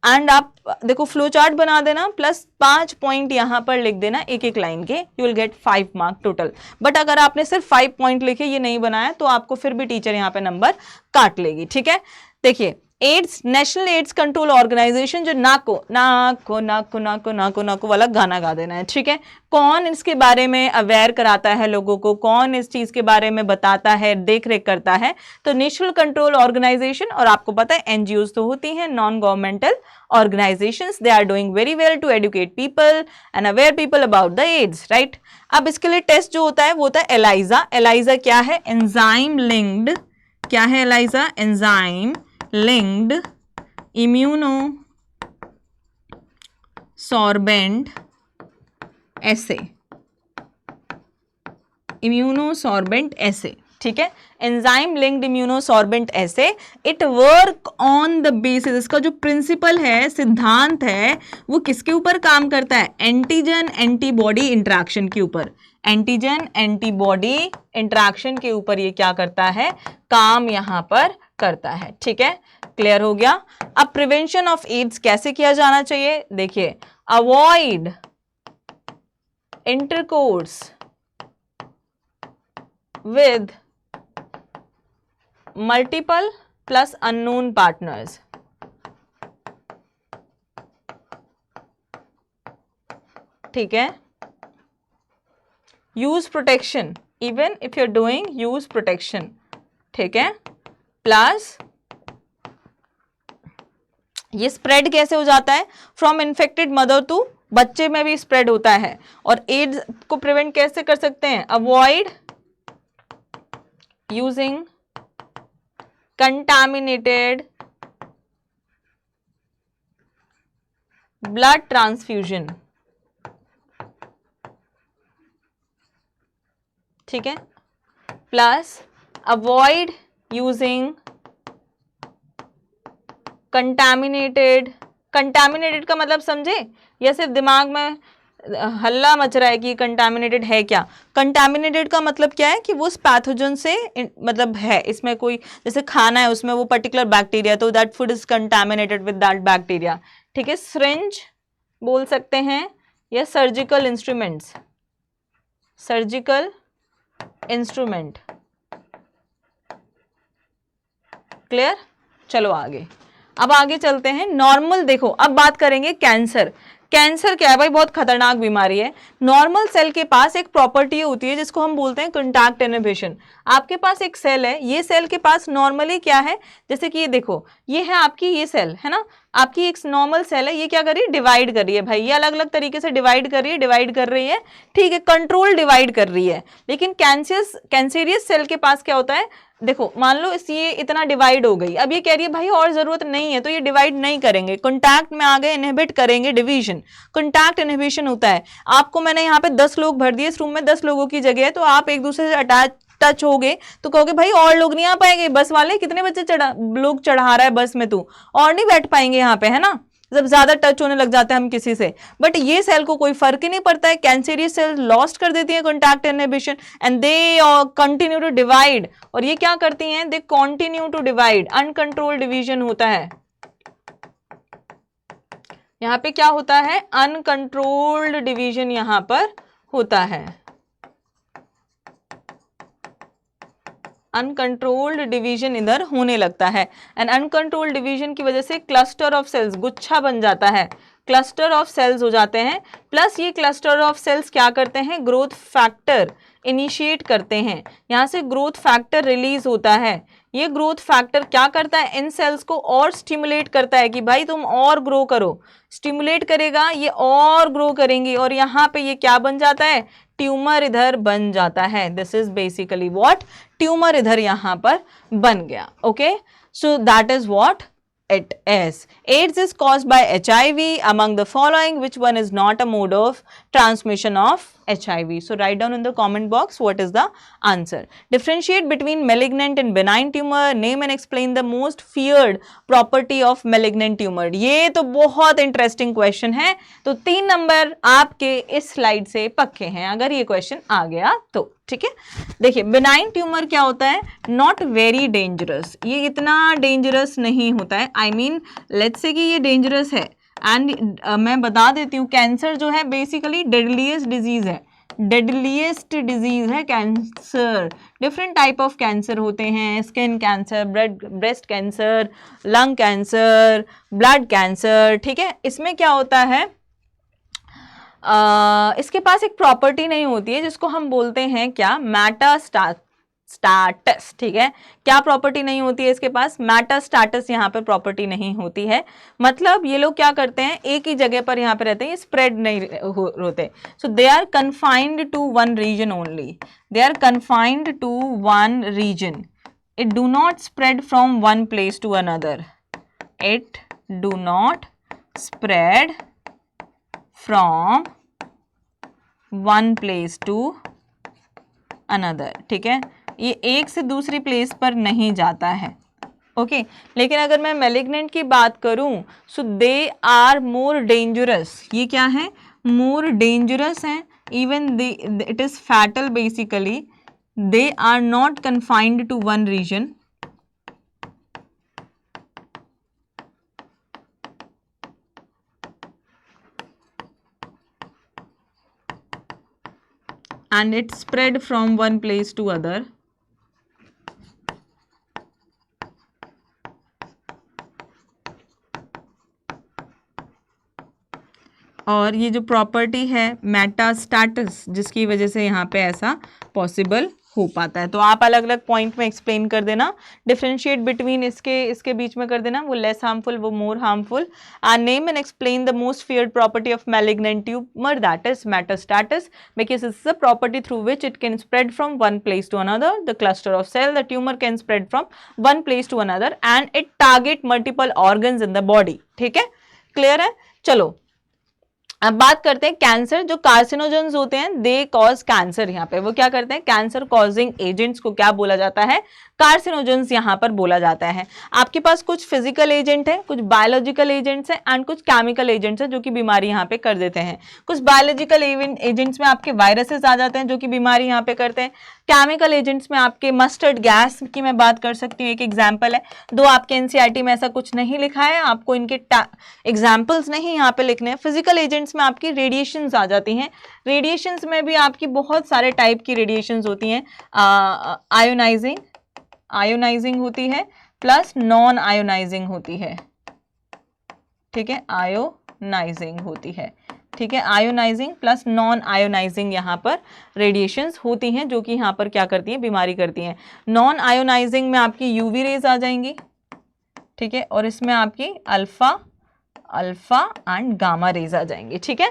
and आप देखो flow chart बना देना plus 5 point यहां पर लिख देना एक एक लाइन के, you will get 5 mark total. But अगर आपने सिर्फ 5 पॉइंट लिखे, ये नहीं बनाया, तो आपको फिर भी टीचर यहां पे नंबर काट लेगी, ठीक है। देखिए AIDS, national AIDS control organisation, जो नाको वाला गाना गा देना है, ठीक है। कौन इसके बारे में अवेयर कराता है लोगों को, कौन इस चीज के बारे में बताता है, देख रेख करता है, तो नेशनल कंट्रोल ऑर्गेनाइजेशन। और आपको पता है एनजीओज तो होती हैं, non governmental organisations, they are doing very well to educate people and aware people about the AIDS, right. अब इसके लिए टेस्ट जो होता है वो होता है एलाइजा। एलाइजा क्या है, एंजाइम लिंक्ड, क्या है ELISA, enzyme linked immunosorbent assay, immunosorbent assay, ठीक है। Enzyme linked immunosorbent assay, it work on the basis, इसका जो प्रिंसिपल है, सिद्धांत है, वो किसके ऊपर काम करता है, एंटीजन एंटीबॉडी इंटरेक्शन के ऊपर। एंटीजन एंटीबॉडी इंटरेक्शन के ऊपर ये क्या करता है, काम यहां पर करता है, ठीक है। क्लियर हो गया। अब प्रिवेंशन ऑफ एड्स कैसे किया जाना चाहिए, देखिए, avoid intercourse with multiple plus unknown partners. ठीक है, use protection, even if you are doing use protection. ठीक है, प्लस ये स्प्रेड कैसे हो जाता है, फ्रॉम इन्फेक्टेड मदर टू बच्चे में भी स्प्रेड होता है। और एड्स को प्रिवेंट कैसे कर सकते हैं, avoid using contaminated blood transfusion. ठीक है, plus avoid using contaminated. Contaminated का मतलब समझे, या सिर्फ दिमाग में हल्ला मच रहा है कि कंटामिनेटेड है क्या? कंटामिनेटेड का मतलब क्या है कि वो उस पैथोजन से मतलब है, इसमें कोई जैसे खाना है उसमें वो पर्टिकुलर बैक्टीरिया, तो that food is contaminated with that bacteria. ठीक है, सिरिंज बोल सकते हैं या surgical instruments, surgical instrument. Clear? चलो आगे, अब आगे चलते हैं। नॉर्मल देखो, अब बात करेंगे कैंसर। कैंसर क्या है भाई, बहुत खतरनाक बीमारी है। नॉर्मल सेल के पास एक प्रॉपर्टी होती है जिसको हम बोलते हैं कॉन्टैक्ट इनहिबिशन। आपके पास एक सेल है, ये सेल के पास नॉर्मली क्या है, जैसे कि ये देखो, ये है आपकी ये सेल है ना, आपकी एक नॉर्मल सेल है, ये क्या कर रही है, डिवाइड कर रही है भाई, ये अलग अलग तरीके से डिवाइड कर रही है, डिवाइड कर रही है, ठीक है, कंट्रोल डिवाइड कर रही है। लेकिन कैंसेरियस सेल के पास क्या होता है, देखो मान लो इस ये इतना डिवाइड हो गई, अब ये कह रही है भाई और जरूरत नहीं है, तो ये डिवाइड नहीं करेंगे, कॉन्टैक्ट में आ गए, इनहिबिट करेंगे डिवीजन, कॉन्टैक्ट इनहिबिशन होता है। आपको मैंने यहाँ पे 10 लोग भर दिए, इस रूम में 10 लोगों की जगह है, तो आप एक दूसरे से अटैच टच हो गए तो कहोगे भाई और लोग नहीं आ पाएंगे, बस वाले कितने बच्चे लोग चढ़ा रहा है बस में, तू और नहीं बैठ पाएंगे यहाँ पे, है ना, जब ज्यादा टच होने लग जाते हैं हम किसी से। बट ये सेल को कोई फर्क ही नहीं पड़ता है, कैंसेरियस सेल लॉस्ट कर देती है contact inhibition and they continue to divide. और ये क्या करती हैं, they continue to divide, uncontrolled division होता है। यहां पे क्या होता है, अनकंट्रोल्ड डिवीजन यहां पर होता है, अनकंट्रोल्ड डिवीजन इधर होने लगता है। एंड अनकंट्रोल्ड डिवीजन की वजह से क्लस्टर ऑफ सेल्स, गुच्छा बन जाता है, क्लस्टर ऑफ सेल्स हो जाते हैं। प्लस ये क्लस्टर ऑफ सेल्स क्या करते हैं, ग्रोथ फैक्टर इनिशिएट करते हैं, यहां से ग्रोथ फैक्टर रिलीज होता है। ये ग्रोथ फैक्टर क्या करता है, इन सेल्स को और स्टिमुलेट करता है कि भाई तुम और ग्रो करो, स्टिमुलेट करेगा, ये और ग्रो करेंगी, और यहाँ पे ये क्या बन जाता है, ट्यूमर इधर बन जाता है। This is basically what, tumour इधर यहां पर बन गया। Okay, so that is what it is. AIDS is caused by HIV. Among the following, which one is not a mode of transmission of HIV? So write down in the comment box what is the answer. Differentiate between malignant and benign tumor. Name and explain the most feared property of malignant tumor. ये तो बहुत interesting question है, तो 3 number आपके इस slide से पक्के हैं अगर ये क्वेश्चन आ गया तो। ठीक है, देखिए बिनाइन ट्यूमर क्या होता है, नॉट वेरी डेंजरस, ये इतना डेंजरस नहीं होता है, आई मीन लेट्स से कि ये डेंजरस है। एंड मैं बता देती हूँ, कैंसर जो है बेसिकली डेडलीस्ट डिजीज है, डेडलीस्ट डिजीज है cancer. Different type of cancer होते हैं, skin cancer, breast cancer, lung cancer, blood cancer. ठीक है, इसमें क्या होता है, इसके पास एक प्रॉपर्टी नहीं होती है जिसको हम बोलते हैं क्या, मेटास्टेटस। ठीक है, क्या प्रॉपर्टी नहीं होती है इसके पास, मेटास्टेटस यहाँ पे प्रॉपर्टी नहीं होती है। मतलब ये लोग क्या करते हैं, एक ही जगह पर यहाँ पे रहते हैं, ये स्प्रेड नहीं होते। So they are confined to one region only, they are confined to one region, it do not spread from one place to another, it do not spread from one place to another. ठीक है, ये एक से दूसरी place पर नहीं जाता है। ओके, लेकिन अगर मैं मैलिग्नेंट की बात करूं, सो दे आर मोर डेंजरस, ये क्या है, मोर डेंजरस है, even they it is fatal basically, they are not confined to one region, and it spread from one place to other. और ये जो प्रॉपर्टी है मेटास्टेसिस, जिसकी वजह से यहाँ पे ऐसा पॉसिबल हो पाता है। तो आप अलग अलग पॉइंट में एक्सप्लेन कर देना, डिफरेंशिएट बिटवीन इसके बीच में कर देना, वो लेस हार्मफुल, वो more harmful, and name and explain the most feared property of malignant tumor, that is metastasis, because this is a property through which it can spread from one place to another. The cluster of cell, the tumor can spread from one place to another and it target multiple organs in the body. ठीक है, clear है? चलो अब बात करते हैं cancer. जो carcinogens होते हैं दे कॉज कैंसर, यहाँ पे वो क्या करते हैं, कैंसर कॉजिंग एजेंट्स को क्या बोला जाता है, कार्सिनोजेंस यहाँ पर बोला जाता है। आपके पास कुछ फिजिकल एजेंट है, कुछ बायोलॉजिकल एजेंट्स हैं एंड कुछ केमिकल एजेंट्स हैं जो कि बीमारी यहाँ पे कर देते हैं। कुछ बायोलॉजिकल एजेंट्स में आपके वायरसेस आ जाते हैं जो कि बीमारी यहाँ पे करते हैं। केमिकल एजेंट्स में आपके मस्टर्ड गैस की मैं बात कर सकती हूँ, एक एग्जाम्पल है। दो आपके एनसीईआरटी में ऐसा कुछ नहीं लिखा है, आपको इनके एग्जाम्पल्स नहीं यहाँ पे लिखने हैं। फिजिकल एजेंट्स में आपकी रेडिएशंस आ जाती हैं। रेडिएशंस में भी आपकी बहुत सारे टाइप की रेडिएशंस होती हैं। आयोनाइजिंग होती है प्लस नॉन आयोनाइजिंग होती है। ठीक है, आयोनाइजिंग होती है। ठीक है, आयोनाइजिंग प्लस नॉन आयोनाइजिंग यहाँ पर रेडिएशंस होती हैं जो कि यहाँ पर क्या करती हैं, बीमारी करती हैं। नॉन आयोनाइजिंग में आपकी यूवी रेज आ जाएंगी। ठीक है, और इसमें आपकी अल्फा एंड गामा रेज आ जाएंगी। ठीक है,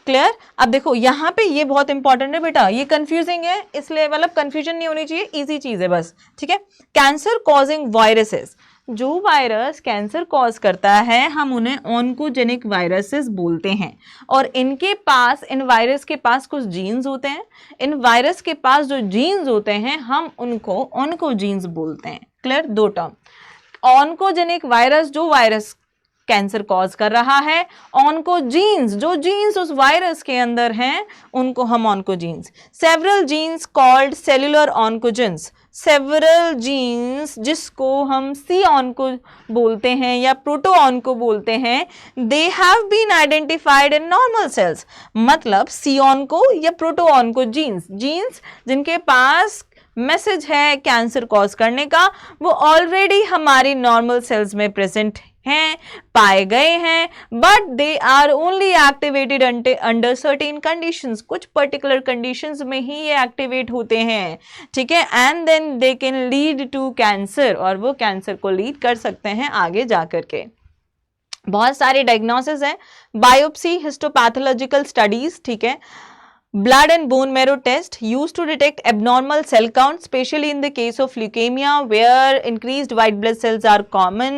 क्लियर। अब देखो यहाँ पे ये बहुत इंपॉर्टेंट है बेटा, ये कंफ्यूजिंग है इसलिए मतलब कंफ्यूजन नहीं होनी चाहिए, इजी चीज है बस। ठीक है, कैंसर कॉजिंग वायरसेस, जो वायरस कैंसर कॉज करता है हम उन्हें ऑन्कोजेनिक वायरसेस बोलते हैं। और इन वायरस के पास कुछ जीन्स होते हैं। इन वायरस के पास जो जीन्स होते हैं हम उनको ऑन्कोजीन्स बोलते हैं। क्लियर, दो टर्म। ऑन्कोजेनिक वायरस, जो वायरस कैंसर कॉज कर रहा है, ऑन्कोजीन्स, जो जीन्स उस वायरस के अंदर हैं उनको हम oncogenes. Several genes called cellular oncogenes, several genes जिसको हम सी ऑन्को बोलते हैं या प्रोटो ऑन्को बोलते हैं, they have been identified in normal cells. मतलब सी ऑन्को या प्रोटो ऑन्को जीन्स जिनके पास मैसेज है कैंसर कॉज करने का, वो ऑलरेडी हमारी नॉर्मल सेल्स में प्रेजेंट हैं, पाए गए हैं, but they are only activated under certain conditions. कुछ पर्टिकुलर कंडीशंस में ही ये एक्टिवेट होते हैं। ठीक है, and then they can lead to cancer, और वो कैंसर को लीड कर सकते हैं आगे जाकर के। बहुत सारे डायग्नोसिस हैं, बायोप्सी, हिस्टोपैथोलॉजिकल स्टडीज। ठीक है, blood and bone marrow test used to detect abnormal cell count, especially in the case of leukemia where increased white blood cells are common.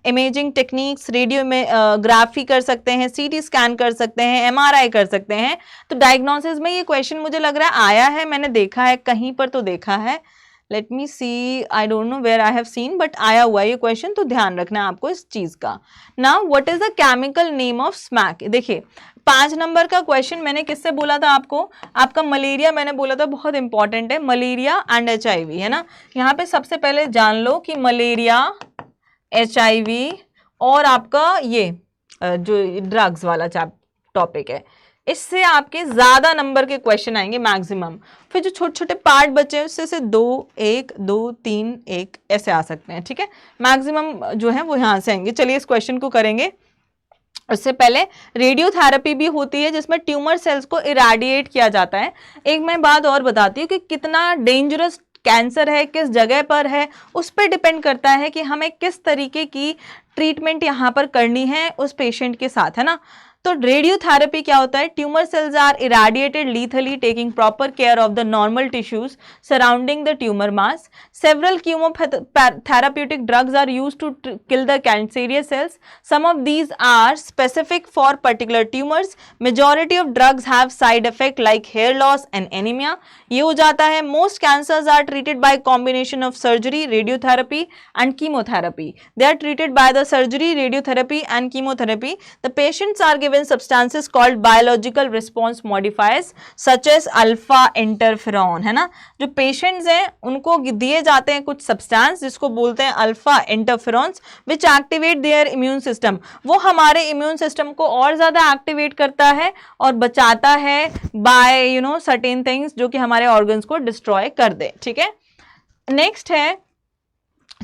Imaging techniques, radiography कर सकते हैं, CT scan कर सकते हैं, MRI कर सकते हैं। तो डायग्नोसिस में ये क्वेश्चन मुझे लग रहा है आया है, मैंने देखा है कहीं पर तो देखा है। Let me see, I don't know where I have seen, but आया हुआ ये क्वेश्चन, तो ध्यान रखना है आपको इस चीज का। Now what is the chemical name of smack. देखिए 5 नंबर का क्वेश्चन मैंने किससे बोला था आपको, आपका मलेरिया मैंने बोला था, बहुत इंपॉर्टेंट है, मलेरिया एंड HIV है ना। यहाँ पे सबसे पहले जान लो कि मलेरिया, HIV और आपका ये जो ड्रग्स वाला टॉपिक है, इससे आपके ज्यादा नंबर के क्वेश्चन आएंगे मैक्सिमम। फिर जो छोटे छोटे पार्ट बचे हैं उससे 2, 1, 2, 3, 1 ऐसे आ सकते हैं। ठीक है, मैक्सिमम जो है वो यहाँ से आएंगे। चलिए इस क्वेश्चन को करेंगे। उससे पहले रेडियोथेरेपी भी होती है जिसमें ट्यूमर सेल्स को इरेडिएट किया जाता है। एक मैं बात और बताती हूँ कि कितना डेंजरस कैंसर है, किस जगह पर है, उस पर डिपेंड करता है कि हमें किस तरीके की ट्रीटमेंट यहाँ पर करनी है उस पेशेंट के साथ, है ना। तो रेडियोथेरेपी क्या होता है, tumour cells are irradiated lethally taking proper care of the normal tissues surrounding the tumour mass. Several chemotherapeutic drugs are used to kill the cancerous cells. Some of these are specific for particular tumors. Majority of drugs have side effect like hair loss and anemia. ये हो जाता है। Most cancers are treated by combination of surgery, radiotherapy and chemotherapy. They are treated by the surgery, radiotherapy and chemotherapy. The patients are given substances called biological response modifiers such as alpha interferon, है ना। जो patients हैं उनको दिए जाते हैं कुछ substance जिसको बोलते हैं alpha interferons, which activate their immune system. वो हमारे इम्यून सिस्टम को और ज्यादा एक्टिवेट करता है और बचाता है बाय सर्टेन थिंग्स जो कि हमारे ऑर्गन्स को डिस्ट्रॉय कर दे। ठीक है, नेक्स्ट है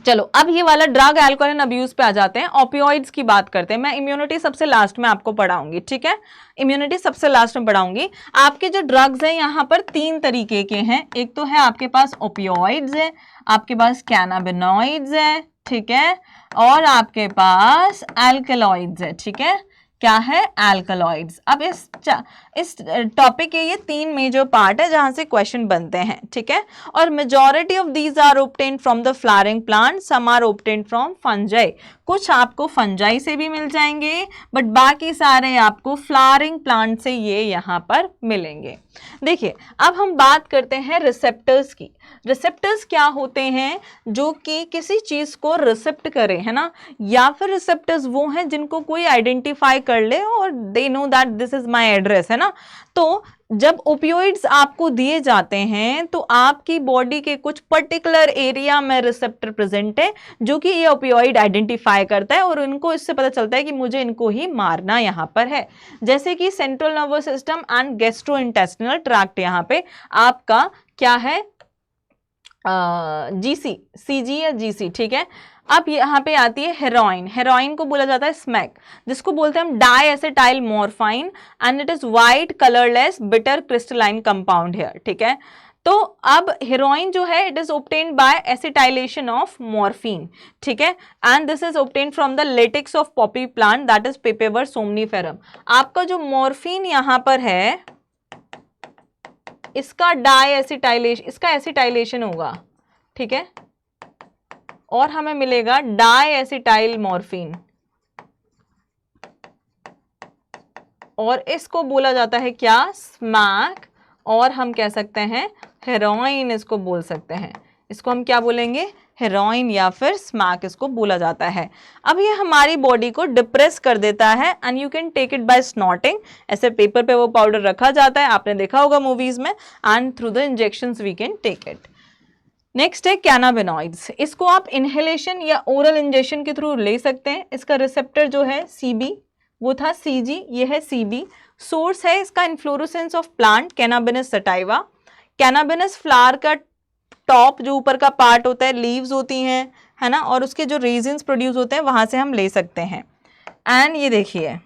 चलो अब ये वाला ड्रग अल्कोहल एंड अब्यूज पे आ जाते हैं, ओपियोइड्स की बात करते हैं। मैं इम्यूनिटी सबसे लास्ट में आपको पढ़ाऊंगी, ठीक है, इम्यूनिटी सबसे लास्ट में पढ़ाऊंगी। आपके जो ड्रग्स हैं यहाँ पर 3 तरीके के हैं। एक तो है आपके पास ओपियोइड्स है, आपके पास कैनाबिनॉइड्स है, ठीक है, और आपके पास एल्कलॉइड्स है, ठीक है, क्या है, एल्कलॉइड्स। अब इस टॉपिक के ये 3 मेजर पार्ट है जहां से क्वेश्चन बनते हैं, ठीक है, और majority of these are obtained from the flowering plant, some are obtained from fungi. कुछ आपको फंजाई से भी मिल जाएंगे बट बाकी सारे आपको फ्लावरिंग प्लांट से ये यहाँ पर मिलेंगे। देखिए अब हम बात करते हैं रिसेप्टर्स की। रिसेप्टर्स क्या होते हैं, जो कि किसी चीज को रिसेप्ट करें, है ना, या फिर रिसेप्टर्स वो हैं जिनको कोई आइडेंटिफाई कर ले और they know that this is my address, है ना। तो जब ओपियोइड्स आपको दिए जाते हैं तो आपकी बॉडी के कुछ पर्टिकुलर एरिया में रिसेप्टर प्रेजेंट है जो कि ये ओपियोइड आइडेंटिफाई करता है और उनको इससे पता चलता है कि मुझे इनको ही मारना यहाँ पर है। जैसे कि central nervous system and gastrointestinal tract, यहाँ पे आपका क्या है, जीसी, सीजी या जीसी, ठीक है। अब यहाँ पे आती है हेरोइन। हेरोइन को बोला जाता है स्मैक, जिसको बोलते हैं हम di acetyl morphine and it is white colourless bitter crystalline compound here, ठीक है। तो अब हेरोइन जो है it is obtained by acetylation of morphine, ठीक है, and this is obtained from the latex of poppy plant that is papaver somniferum. आपका जो मॉर्फिन यहाँ पर है इसका डाई एसिटाइलेशन, इसका एसिटाइलेशन होगा, ठीक है, और हमें मिलेगा डाई एसिटाइल मॉर्फिन, और इसको बोला जाता है क्या, स्मैक, और हम कह सकते हैं हेरोइन, इसको बोल सकते हैं, इसको हम क्या बोलेंगे, हेरोइन या फिर स्मैक इसको बोला जाता है। अब ये हमारी बॉडी को डिप्रेस कर देता है and you can take it by snorting. ऐसे पेपर पे वो पाउडर रखा जाता है, आपने देखा होगा मूवीज में, and through the injections we can take it. Next है कैनाबिनॉइड्स। इसको आप इनहेलेशन या ओरल इंजेक्शन के थ्रू ले सकते हैं। इसका रिसेप्टर जो है सीबी, वो था सीजी, ये है सीबी। सोर्स है इसका inflorescence of plant cannabis sativa. Cannabis flower का टॉप जो ऊपर का पार्ट होता है, लीव्स होती हैं, है ना, और उसके जो रेजिन्स प्रोड्यूस होते हैं वहां से हम ले सकते हैं। एंड ये देखिए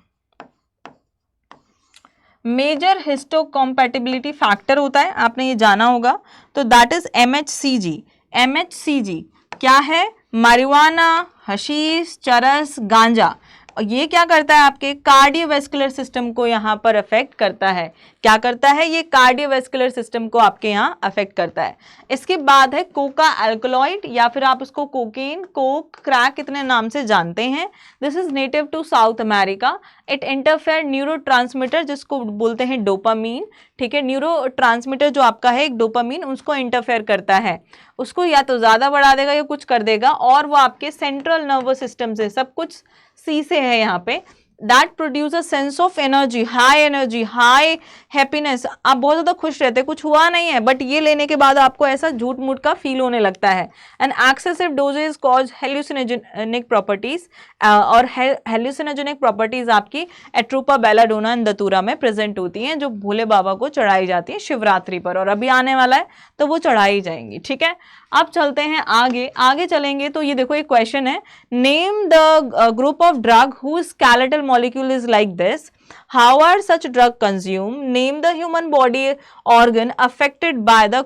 मेजर हिस्टोकॉम्पैटिबिलिटी फैक्टर होता है, आपने ये जाना होगा, तो दैट इज एमएचसीजी। एमएचसीजी क्या है, marijuana, हशीश, चरस, गांजा। ये क्या करता है, आपके कार्डियोवैस्कुलर सिस्टम को यहाँ पर अफेक्ट करता है। क्या करता है, ये कार्डियोवैस्कुलर सिस्टम को आपके यहाँ अफेक्ट करता है। इसके बाद है कोका अल्कलॉइड, या फिर आप उसको कोकेन, कोक, क्रैक इतने नाम से जानते हैं। This is native to South America. It interfere neurotransmitter, जिसको बोलते हैं डोपामीन, ठीक है। न्यूरोट्रांसमीटर जो आपका है एक डोपामीन, उसको इंटरफेयर करता है, उसको या तो ज़्यादा बढ़ा देगा या कुछ कर देगा, और वो आपके सेंट्रल नर्वस सिस्टम से, सब कुछ सी से है यहाँ पे, that produce a sense of energy, high happiness. आप बहुत ज़्यादा खुश रहते हैं, कुछ हुआ नहीं है, बट ये लेने के बाद आपको ऐसा झूठ मूठ का फील होने लगता है। And excessive dosages cause hallucinogenic properties, और हेल्यूसिनोजेनिक प्रॉपर्टीज आपकी एट्रोपा, बेलाडोना एंड दतूरा में प्रेजेंट होती हैं, जो भोले बाबा को चढ़ाई जाती है शिवरात्रि पर, और अभी आने वाला है तो वो चढ़ाई जाएंगी, ठीक है। अब चलते हैं आगे चलेंगे तो ये देखो एक क्वेश्चन है, name the group of drug whose skeletal molecule is like this, how are such drug consume, name the human body organ affected by the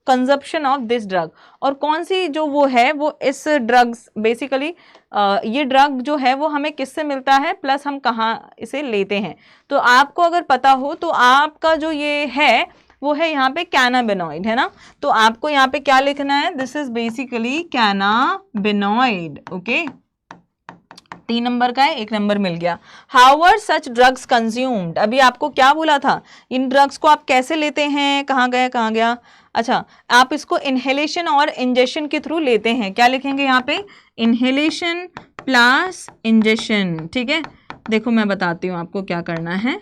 consumption of this drug. और कौन सी जो वो है वो इस ड्रग्स बेसिकली ये drug जो है वो हमें किससे मिलता है, प्लस हम कहाँ इसे लेते हैं। तो आपको अगर पता हो तो आपका जो ये है वो है यहाँ पे कैनाबिनॉइड, है ना। तो आपको यहाँ पे क्या लिखना है, this is basically cannabinoid, okay. 3 number का है, 1 नंबर मिल गया। How are such drugs consumed, अभी आपको क्या बोला था, इन ड्रग्स को आप कैसे लेते हैं, कहाँ गया, अच्छा आप इसको इनहेलेशन और इंजेक्शन के थ्रू लेते हैं। क्या लिखेंगे यहाँ पे, इनहेलेशन प्लस इंजेक्शन, ठीक है। देखो मैं बताती हूँ आपको क्या करना है।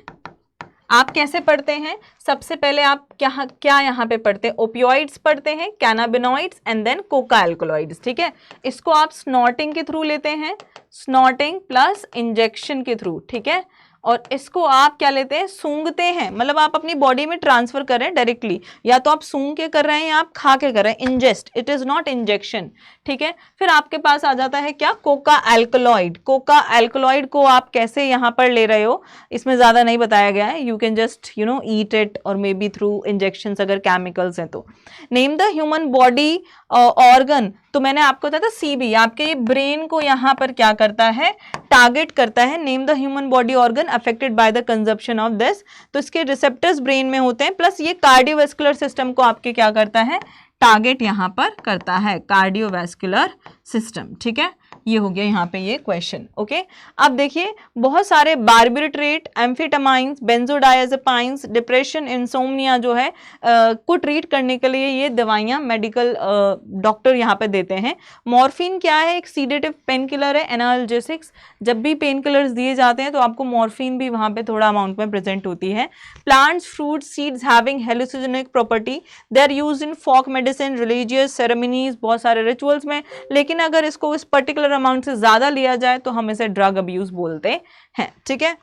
आप कैसे पढ़ते हैं, सबसे पहले आप क्या यहाँ पे पढ़ते हैं, ओपियोइड्स पढ़ते हैं, cannabinoids and then coca alkaloids, ठीक है। इसको आप स्नॉटिंग के थ्रू लेते हैं, स्नॉटिंग प्लस इंजेक्शन के थ्रू, ठीक है। और इसको आप क्या लेते हैं, सूंघते हैं, मतलब आप अपनी बॉडी में ट्रांसफर कर रहे हैं डायरेक्टली, या तो आप सूंघ के कर रहे हैं या आप खा के कर रहे हैं, ingest, it is not injection, ठीक है। फिर आपके पास आ जाता है क्या, कोका एल्कलॉइड। कोका एल्कलॉइड को आप कैसे यहाँ पर ले रहे हो, इसमें ज्यादा नहीं बताया गया है, you can just eat it और मे बी थ्रू इंजेक्शन अगर केमिकल्स हैं तो। Name the human body organ, तो मैंने आपको बताया था सीबी, आपके ये ब्रेन को यहाँ पर क्या करता है, टारगेट करता है। Name the human body organ affected by the consumption of this, तो इसके रिसेप्टर्स ब्रेन में होते हैं, प्लस ये कार्डियोवैस्कुलर सिस्टम को आपके क्या करता है, टारगेट यहाँ पर करता है, कार्डियोवैस्कुलर सिस्टम, ठीक है। ये हो गया यहाँ पे ये क्वेश्चन, ओके। अब देखिए बहुत सारे बार्बिट्रेट, एम्फेटामाइंस, बेंजोडायजेपाइंस, डिप्रेशन, इंसोम्निया जो है को ट्रीट करने के लिए ये दवाइयाँ मेडिकल डॉक्टर यहाँ पे देते हैं। मॉर्फिन क्या है, एक सीडेटिव पेन किलर है, एनाल्जेसिक्स, जब भी पेन किलर्स दिए जाते हैं तो आपको मॉर्फिन भी वहाँ पे थोड़ा अमाउंट में प्रेजेंट होती है। Plants, fruits, seeds having hallucinogenic property, they are used in folk medicine, religious ceremonies, बहुत सारे रिचुअल्स में, लेकिन अगर इसको इस पर्टिकुलर अमाउंट से ज्यादा लिया जाए तो हम इसे ड्रग अब्यूज बोलते हैं, ठीक है।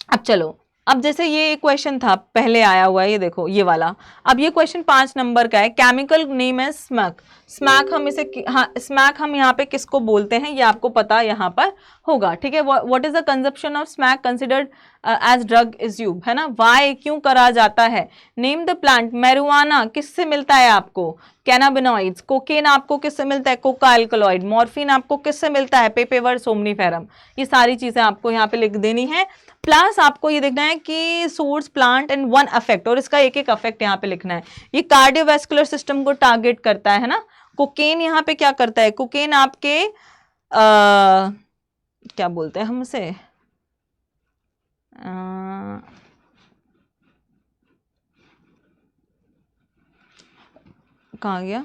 अब चलो, अब जैसे ये क्वेश्चन था पहले आया हुआ है, ये देखो ये वाला, अब ये क्वेश्चन 5 नंबर का है, केमिकल नेम है स्मैक। स्मैक हम इसे, हाँ स्मैक हम यहाँ पे किसको बोलते हैं ये आपको पता यहाँ पर होगा, ठीक है। What is the consumption of smack considered as drug is use, है ना, वाई क्यों करा जाता है। नेम द प्लांट, मैरिजुआना किससे मिलता है आपको, कैनाबिनॉइड्स, कोकेन आपको किससे मिलता है, कोका एल्कलॉइड, मॉर्फिन आपको किससे मिलता है, पेपेवर सोमनीफेरम। ये सारी चीजें आपको यहाँ पे लिख देनी है, प्लस आपको ये देखना है कि source, plant and one affect, और इसका एक एक अफेक्ट यहाँ पे लिखना है। ये कार्डियोवैस्कुलर सिस्टम को टारगेट करता है ना। कोकेन यहाँ पे क्या करता है, कोकेन आपके क्या बोलते हैं हम इसे, कहाँ गया,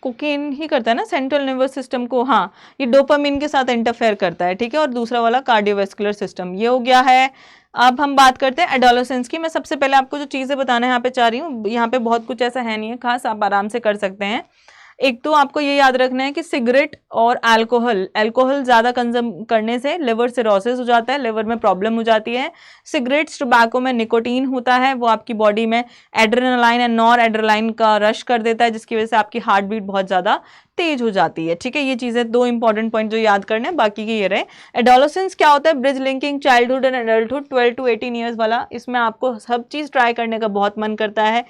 कोकेन ही करता है ना सेंट्रल नर्वस सिस्टम को, हाँ ये डोपामिन के साथ इंटरफेयर करता है, ठीक है। और दूसरा वाला कार्डियोवैस्कुलर सिस्टम, ये हो गया है। अब हम बात करते हैं एडोलेसेंस की। मैं सबसे पहले आपको जो चीजें बताना यहाँ पे चाह रही हूँ, यहाँ पे बहुत कुछ ऐसा है नहीं है खास, आप आराम से कर सकते हैं। एक तो आपको ये याद रखना है कि सिगरेट और अल्कोहल, अल्कोहल ज्यादा कंज्यूम करने से लिवर सिरोसिस हो जाता है, लिवर में प्रॉब्लम हो जाती है। सिगरेट्स, टोबैको में निकोटीन होता है, वो आपकी बॉडी में एड्रेनालाइन एंड नॉर एड्रेनालाइन का रश कर देता है, जिसकी वजह से आपकी हार्ट बीट बहुत ज्यादा तेज हो जाती है, ठीक है। ये चीजें दो इंपॉर्टेंट पॉइंट जो याद करने हैं, बाकी के ये रहे। एडोलेसेंस क्या होता है, bridge linking childhood and adulthood, 12 to 18 years वाला, इसमें आपको सब चीज ट्राई करने का बहुत मन करता है।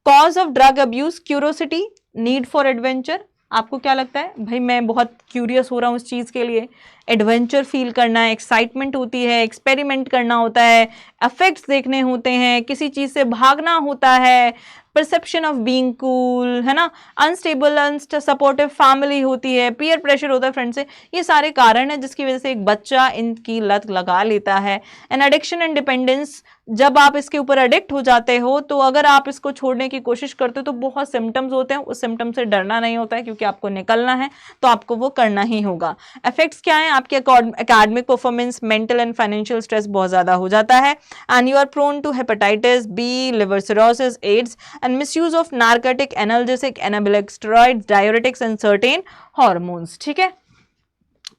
Cause of drug abuse, curiosity, need for adventure, आपको क्या लगता है भाई मैं बहुत क्यूरियस हो रहा हूँ उस चीज के लिए, एडवेंचर फील करना है, एक्साइटमेंट होती है, एक्सपेरिमेंट करना होता है, इफेक्ट्स देखने होते हैं, किसी चीज से भागना होता है, परसेप्शन ऑफ बीइंग कूल, है ना, अनस्टेबल अनसपोर्टिव फैमिली होती है, पीयर प्रेशर होता है फ्रेंड से, ये सारे कारण है जिसकी वजह से एक बच्चा इनकी लत लगा लेता है। एंड एडिक्शन एंड डिपेंडेंस, जब आप इसके ऊपर एडिक्ट हो जाते हो तो अगर आप इसको छोड़ने की कोशिश करते हो तो बहुत सिम्टम्स होते हैं, उस सिम्टम से डरना नहीं होता है क्योंकि आपको निकलना है तो आपको वो करना ही होगा। इफेक्ट्स क्या है, आपके academic performance, mental and financial stress बहुत ज्यादा हो जाता है, and you are prone to hepatitis B, liver cirrhosis, AIDS, and misuse of narcotic, analgesic, anabolic steroids, diuretics and certain hormones, ठीक है।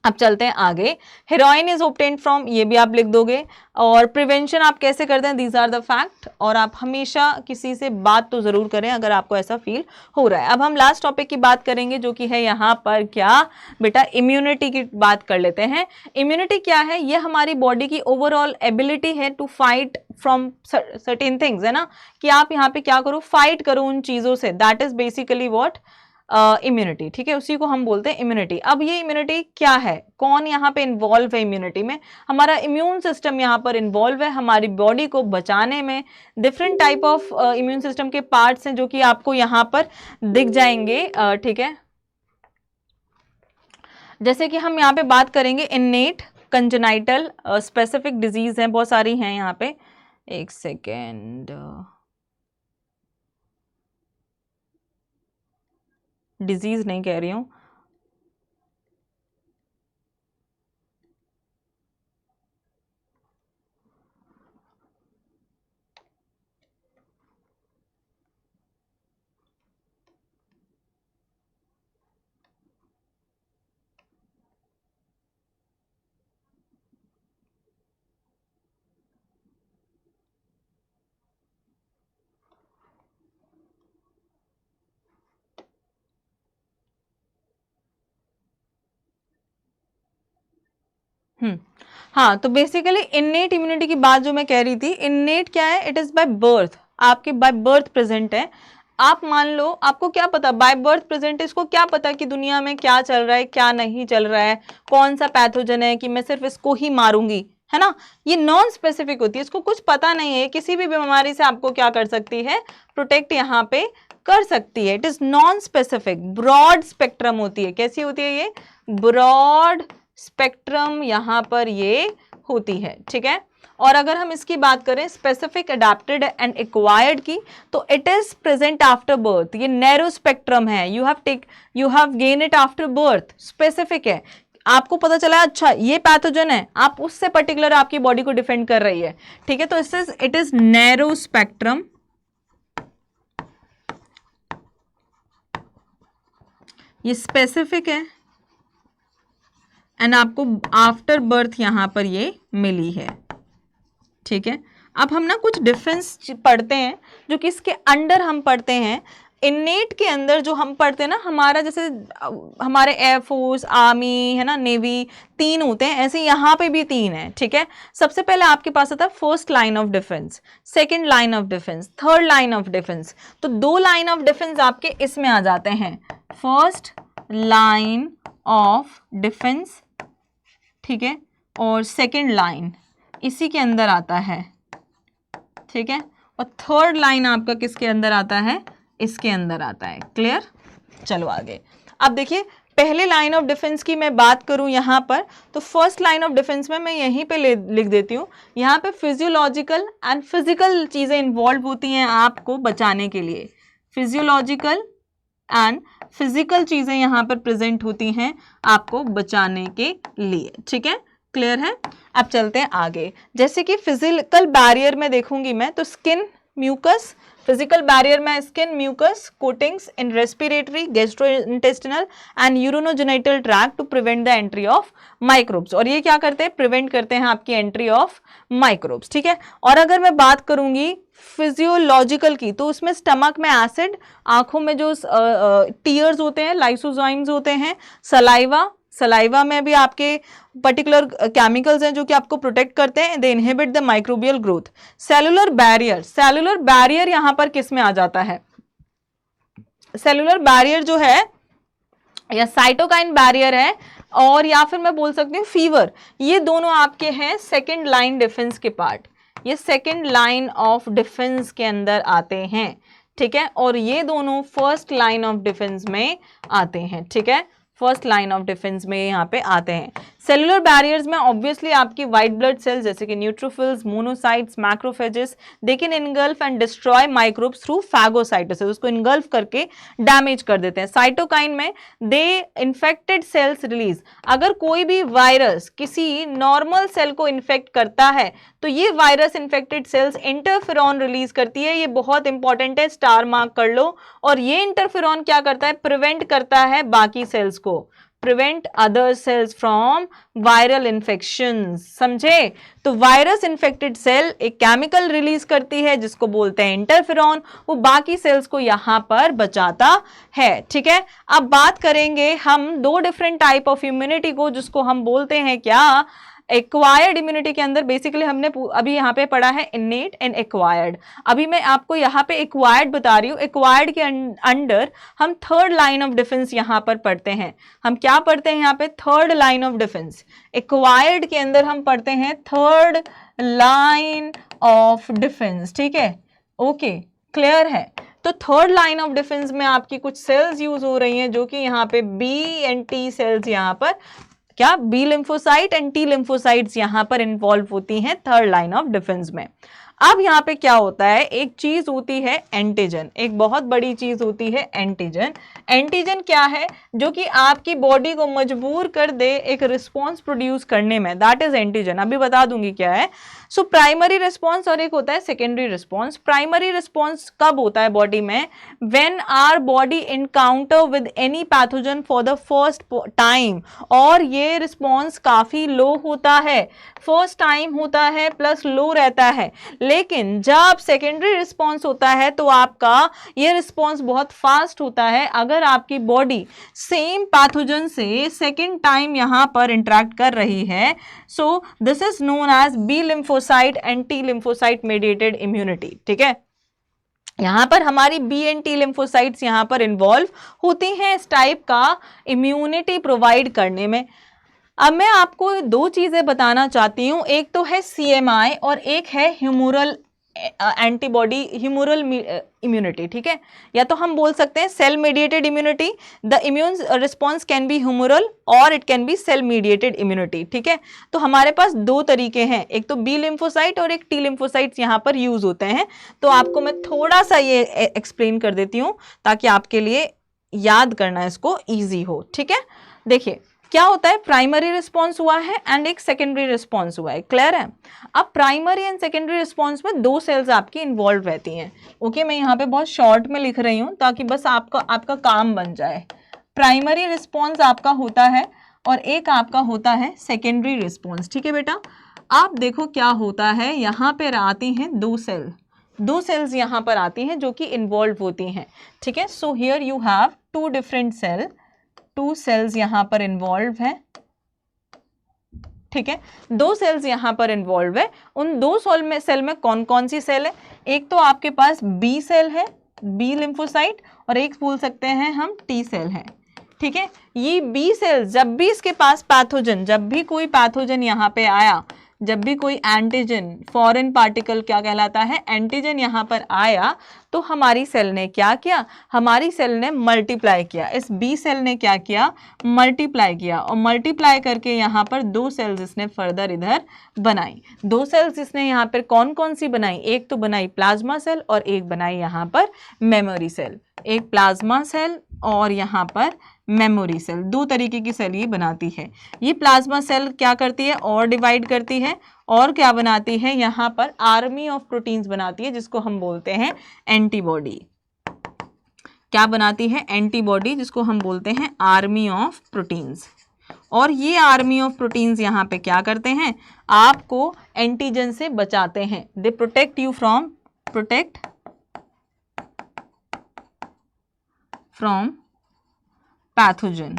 अब चलते हैं आगे, हेरोइन इज ऑब्टेन्ड फ्रॉम, ये भी आप लिख दोगे, और प्रिवेंशन आप कैसे करते हैं, दीज आर द फैक्ट, और आप हमेशा किसी से बात तो जरूर करें अगर आपको ऐसा फील हो रहा है। अब हम लास्ट टॉपिक की बात करेंगे जो कि है यहाँ पर क्या बेटा, इम्यूनिटी की बात कर लेते हैं। इम्यूनिटी क्या है, ये हमारी बॉडी की ओवरऑल एबिलिटी है to fight from certain things, है ना, कि आप यहाँ पे क्या करो, फाइट करो उन चीजों से, that is basically what immunity, ठीक है, उसी को हम बोलते हैं इम्यूनिटी। अब ये इम्यूनिटी क्या है, कौन यहाँ पे इन्वॉल्व है इम्यूनिटी में, हमारा इम्यून सिस्टम यहाँ पर इन्वॉल्व है, हमारी बॉडी को बचाने में। Different type of immune system के पार्ट्स हैं जो कि आपको यहाँ पर दिख जाएंगे, ठीक है। जैसे कि हम यहाँ पे बात करेंगे इन्नेट, कंजेनाइटल, स्पेसिफिक डिजीज हैं, बहुत सारी हैं यहाँ पे, एक सेकेंड, डिजीज नहीं कह रही हूँ, हाँ, तो बेसिकली इन्नेट इम्यूनिटी की बात जो मैं कह रही थी, इन्नेट क्या है, इट इज बाय बर्थ, आपके बाय बर्थ प्रेजेंट है। आप मान लो आपको क्या पता, बाय बर्थ प्रेजेंट, इसको क्या पता कि दुनिया में क्या चल रहा है क्या नहीं चल रहा है, कौन सा पैथोजन है, कि मैं सिर्फ इसको ही मारूंगी, है ना। ये नॉन स्पेसिफिक होती है, इसको कुछ पता नहीं है, किसी भी बीमारी से आपको क्या कर सकती है, प्रोटेक्ट यहाँ पे कर सकती है। It is non specific, broad spectrum होती है। कैसी होती है ये, ब्रॉड स्पेक्ट्रम यहाँ पर ये होती है, ठीक है। और अगर हम इसकी बात करें स्पेसिफिक, अडैप्टेड एंड एक्वायर्ड की, तो it is present after birth, ये नैरो स्पेक्ट्रम है, you have gain it after birth, specific है, आपको पता चला अच्छा ये पैथोजन है, आप उससे पर्टिकुलर आपकी बॉडी को डिफेंड कर रही है, ठीक है। तो इससे इट इज नैरो स्पेक्ट्रम, ये स्पेसिफिक है एंड आपको आफ्टर बर्थ यहां पर ये मिली है, ठीक है। अब हम ना कुछ डिफरेंस पढ़ते हैं जो कि इसके अंडर हम पढ़ते हैं। इन्नेट के अंदर जो हम पढ़ते हैं ना, हमारा जैसे हमारे एयरफोर्स, आर्मी, है ना, नेवी, 3 होते हैं, ऐसे यहाँ पे भी 3 है, ठीक है। सबसे पहले आपके पास आता है first line of defence, second line of defence, third line of defence. तो 2 लाइन ऑफ डिफेंस आपके इसमें आ जाते हैं, फर्स्ट लाइन ऑफ डिफेंस, ठीक है, और सेकेंड लाइन इसी के अंदर आता है, ठीक है, और थर्ड लाइन आपका किसके अंदर आता है, इसके अंदर आता है। क्लियर, चलो आगे। अब देखिए पहले लाइन ऑफ डिफेंस की मैं बात करूं यहां पर, तो फर्स्ट लाइन ऑफ डिफेंस में मैं यहीं पे लिख देती हूं, यहां पे फिजियोलॉजिकल एंड फिजिकल चीजें इन्वॉल्व होती हैं आपको बचाने के लिए, फिजियोलॉजिकल एंड फिजिकल चीजें यहां पर प्रेजेंट होती हैं आपको बचाने के लिए, ठीक है। क्लियर है। अब चलते हैं आगे। जैसे कि फिजिकल बैरियर में देखूंगी मैं, तो स्किन, म्यूकस, फिजिकल बैरियर में skin, mucus, coatings in respiratory, gastrointestinal and urinogenital tract to prevent the entry of microbes. और ये क्या करते हैं, प्रिवेंट करते हैं आपकी एंट्री ऑफ माइक्रोब्स, ठीक है। और अगर मैं बात करूंगी फिजियोलॉजिकल की, तो उसमें स्टमक में एसिड, आंखों में जो टीयर्स होते हैं, लाइसोजाइम्स होते हैं, सलाइवा में भी आपके पर्टिकुलर केमिकल्स हैं जो कि आपको प्रोटेक्ट करते हैं, they inhibit the microbial growth. Cellular barrier यहां पर किस में आ जाता है, सेलुलर बैरियर जो है या साइटोकाइन बैरियर है, और या फिर मैं बोल सकती हूँ फीवर, ये दोनों आपके हैं सेकेंड लाइन डिफेंस के पार्ट, ये सेकेंड लाइन ऑफ डिफेंस के अंदर आते हैं, ठीक है। और ये दोनों फर्स्ट लाइन ऑफ डिफेंस में आते हैं, ठीक है, फर्स्ट लाइन ऑफ डिफेंस में यहाँ पे आते हैं। सेलुलर बैरियर्स में ऑब्वियसली आपकी व्हाइट ब्लड सेल्स जैसे कि neutrophils, monocytes, macrophages, they can engulf and destroy microbes through phagocytosis, उसको इनगल्फ करके डैमेज कर देते हैं। साइटोकाइन में दे इन्फेक्टेड सेल्स रिलीज, अगर कोई भी वायरस किसी नॉर्मल सेल को इन्फेक्ट करता है तो ये virus infected cells interferon release करती है, ये बहुत इंपॉर्टेंट है, स्टार मार्क कर लो। और ये इंटरफेरॉन क्या करता है, प्रिवेंट करता है बाकी सेल्स को, prevent other sales from viral infection, समझे। तो वायरस इन्फेक्टेड सेल एक केमिकल रिलीज करती है जिसको बोलते हैं इंटरफेरॉन, वो बाकी सेल्स को यहां पर बचाता है, ठीक है। अब बात करेंगे हम 2 डिफरेंट टाइप ऑफ इम्यूनिटी को, जिसको हम बोलते हैं क्या, एक्वायर्ड इम्यूनिटी के अंदर। बेसिकली हमने अभी यहाँ पे पढ़ा है इन्नेट एंड एक्वायर्ड, अभी मैं आपको यहाँ पे एक्वायर्ड बता रही हूँ। एक्वायर्ड के अंडर हम थर्ड लाइन ऑफ डिफेंस यहाँ पर पढ़ते हैं, हम क्या पढ़ते हैं यहाँ पे, third line of defence. Acquired के अंदर हम पढ़ते हैं थर्ड लाइन ऑफ डिफेंस, ठीक है, ओके, क्लियर है। तो थर्ड लाइन ऑफ डिफेंस में आपकी कुछ सेल्स यूज हो रही हैं जो कि यहाँ पे बी एंड टी सेल्स, यहाँ पर क्या, B lymphocyte and T lymphocytes यहां पर इन्वॉल्व होती हैं थर्ड लाइन ऑफ डिफेंस में। अब यहाँ पे क्या होता है, एक चीज होती है एंटीजन, एक बहुत बड़ी चीज होती है एंटीजन। एंटीजन क्या है, जो कि आपकी बॉडी को मजबूर कर दे एक रिस्पॉन्स प्रोड्यूस करने में, दैट इज एंटीजन। अभी बता दूंगी क्या है। सो प्राइमरी रिस्पॉन्स और एक होता है सेकेंडरी रिस्पॉन्स। प्राइमरी रिस्पॉन्स कब होता है बॉडी में, when our body encounter with any pathogen for the first time, और ये रिस्पॉन्स काफी लो होता है, फर्स्ट टाइम होता है प्लस लो रहता है। लेकिन जब सेकेंडरी रिस्पॉन्स होता है तो आपका ये रिस्पॉन्स बहुत फास्ट होता है अगर आपकी बॉडी सेम पैथोजन से सेकेंड टाइम यहां पर इंटरेक्ट कर रही है. So this is known as B lymphocyte and T lymphocyte mediated immunity. ठीक है, यहां पर हमारी बी एंड टी लिम्फोसाइट्स यहां पर इन्वॉल्व होती हैं इस टाइप का इम्यूनिटी प्रोवाइड करने में. अब मैं आपको दो चीजें बताना चाहती हूं, एक तो है CMI और एक है ह्यूमरल एंटीबॉडी ह्यूमरल इम्यूनिटी. ठीक है, या तो हम बोल सकते हैं cell mediated immunity. The immune response can be humoral और it can be cell mediated immunity. ठीक है, तो हमारे पास दो तरीके हैं, एक तो बी लिम्फोसाइट और एक टी लिम्फोसाइट्स यहाँ पर यूज होते हैं. तो आपको मैं थोड़ा सा ये एक्सप्लेन कर देती हूँ ताकि आपके लिए याद करना इसको ईजी हो. ठीक है, देखिए क्या होता है, प्राइमरी रिस्पॉन्स हुआ है एंड एक सेकेंडरी रिस्पॉन्स हुआ है. क्लियर है. अब प्राइमरी एंड सेकेंडरी रिस्पॉन्स में दो सेल्स आपकी इन्वॉल्व रहती हैं. ओके, मैं यहाँ पे बहुत शॉर्ट में लिख रही हूँ ताकि बस आपका काम बन जाए. प्राइमरी रिस्पॉन्स आपका होता है और एक आपका होता है सेकेंडरी रिस्पॉन्स. ठीक है बेटा, आप देखो क्या होता है, यहाँ पे आती हैं दो सेल्स यहाँ पर आती हैं जो कि इन्वॉल्व होती हैं. ठीक है, so here you have two different cell, two cells यहां पर इन्वॉल्व है. ठीक है, दो सेल्स यहां पर इन्वॉल्व है. उन दो सेल में कौन कौन सी सेल है, एक तो आपके पास बी सेल है, बी लिम्फोसाइट, और एक बोल सकते हैं हम टी सेल है. ठीक है, ये बी सेल जब भी इसके पास पैथोजन, जब भी कोई पैथोजन यहां पे आया, जब भी कोई एंटीजन, फॉरेन पार्टिकल क्या कहलाता है, एंटीजन यहाँ पर आया, तो हमारी सेल ने क्या किया, हमारी सेल ने मल्टीप्लाई किया. इस बी सेल ने क्या किया, मल्टीप्लाई किया, और मल्टीप्लाई करके यहाँ पर दो सेल्स इसने फर्दर इधर बनाई. दो सेल्स इसने यहाँ पर कौन कौन सी बनाई, एक तो बनाई प्लाज्मा सेल और एक बनाई यहाँ पर मेमोरी सेल. एक प्लाज्मा सेल और यहाँ पर मेमोरी सेल, दो तरीके की सेल ये बनाती है. ये प्लाज्मा सेल क्या करती है, और डिवाइड करती है, और क्या बनाती है, यहाँ पर आर्मी ऑफ प्रोटीन्स बनाती है जिसको हम बोलते हैं एंटीबॉडी. क्या बनाती है, एंटीबॉडी, जिसको हम बोलते हैं आर्मी ऑफ प्रोटीन्स. और ये आर्मी ऑफ प्रोटीन्स यहाँ पे क्या करते हैं, आपको एंटीजन से बचाते हैं. They protect you from pathogen.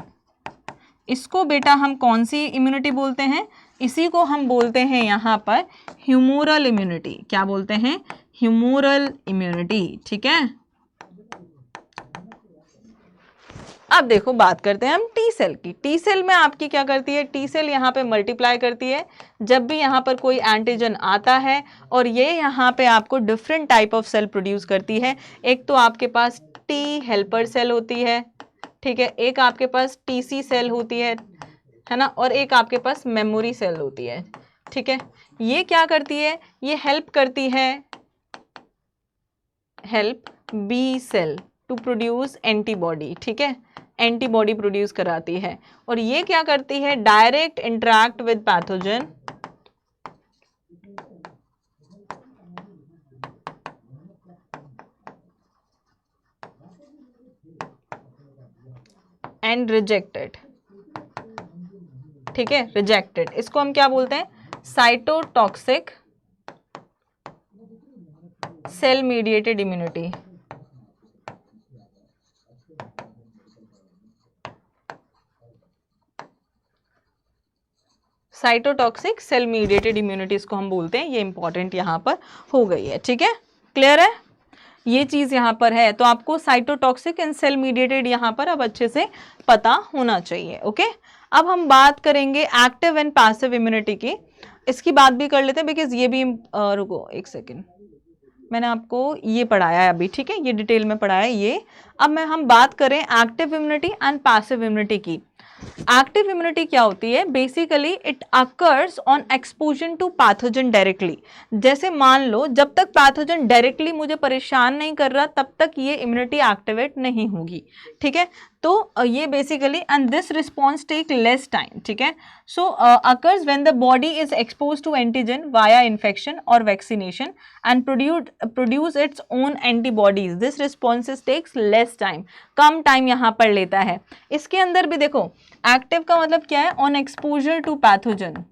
इसको बेटा हम कौन सी इम्यूनिटी बोलते हैं, इसी को हम बोलते हैं यहाँ पर ह्यूमरल इम्यूनिटी. क्या बोलते हैं, ह्यूमरल इम्यूनिटी. ठीक है, अब देखो बात करते हैं हम टी सेल की. टी सेल में आपकी क्या करती है, टी सेल यहाँ पे मल्टीप्लाई करती है जब भी यहाँ पर कोई एंटीजन आता है, और ये यहाँ पे आपको different type of cell produce करती है. एक तो आपके पास टी हेल्पर सेल होती है. ठीक है, एक आपके पास टीसी सेल होती है ना, और एक आपके पास मेमोरी सेल होती है. ठीक है, ये क्या करती है, ये हेल्प करती है, help B cell to produce antibody. ठीक है, एंटीबॉडी प्रोड्यूस कराती है. और ये क्या करती है, direct interact with pathogen and rejected. ठीक है, रिजेक्टेड, इसको हम क्या बोलते हैं, cytotoxic cell mediated immunity. Cytotoxic cell mediated immunity इसको हम बोलते हैं. ये इंपॉर्टेंट यहाँ पर हो गई है. ठीक है, क्लियर है, ये चीज यहाँ पर है. तो आपको साइटोटॉक्सिक एंड सेल मीडिएटेड यहाँ पर अब अच्छे से पता होना चाहिए. ओके, अब हम बात करेंगे एक्टिव एंड पैसिव इम्यूनिटी की. इसकी बात भी कर लेते हैं बिकॉज ये भी रुको एक सेकेंड, मैंने आपको ये पढ़ाया है अभी. ठीक है, ये डिटेल में पढ़ाया है ये. अब हम बात करें active immunity and passive immunity की. एक्टिव इम्यूनिटी क्या होती है, basically it occurs on exposure to pathogen directly. जैसे मान लो जब तक पैथोजन डायरेक्टली मुझे परेशान नहीं कर रहा तब तक ये इम्यूनिटी एक्टिवेट नहीं होगी. ठीक है, तो ये basically and this response take less time. ठीक है, so occurs when the body is exposed to antigen via infection और vaccination and produce its own antibodies. This responses takes less time, कम टाइम यहाँ पर लेता है. इसके अंदर भी देखो एक्टिव का मतलब क्या है, ऑन एक्सपोजर टू पैथोजन.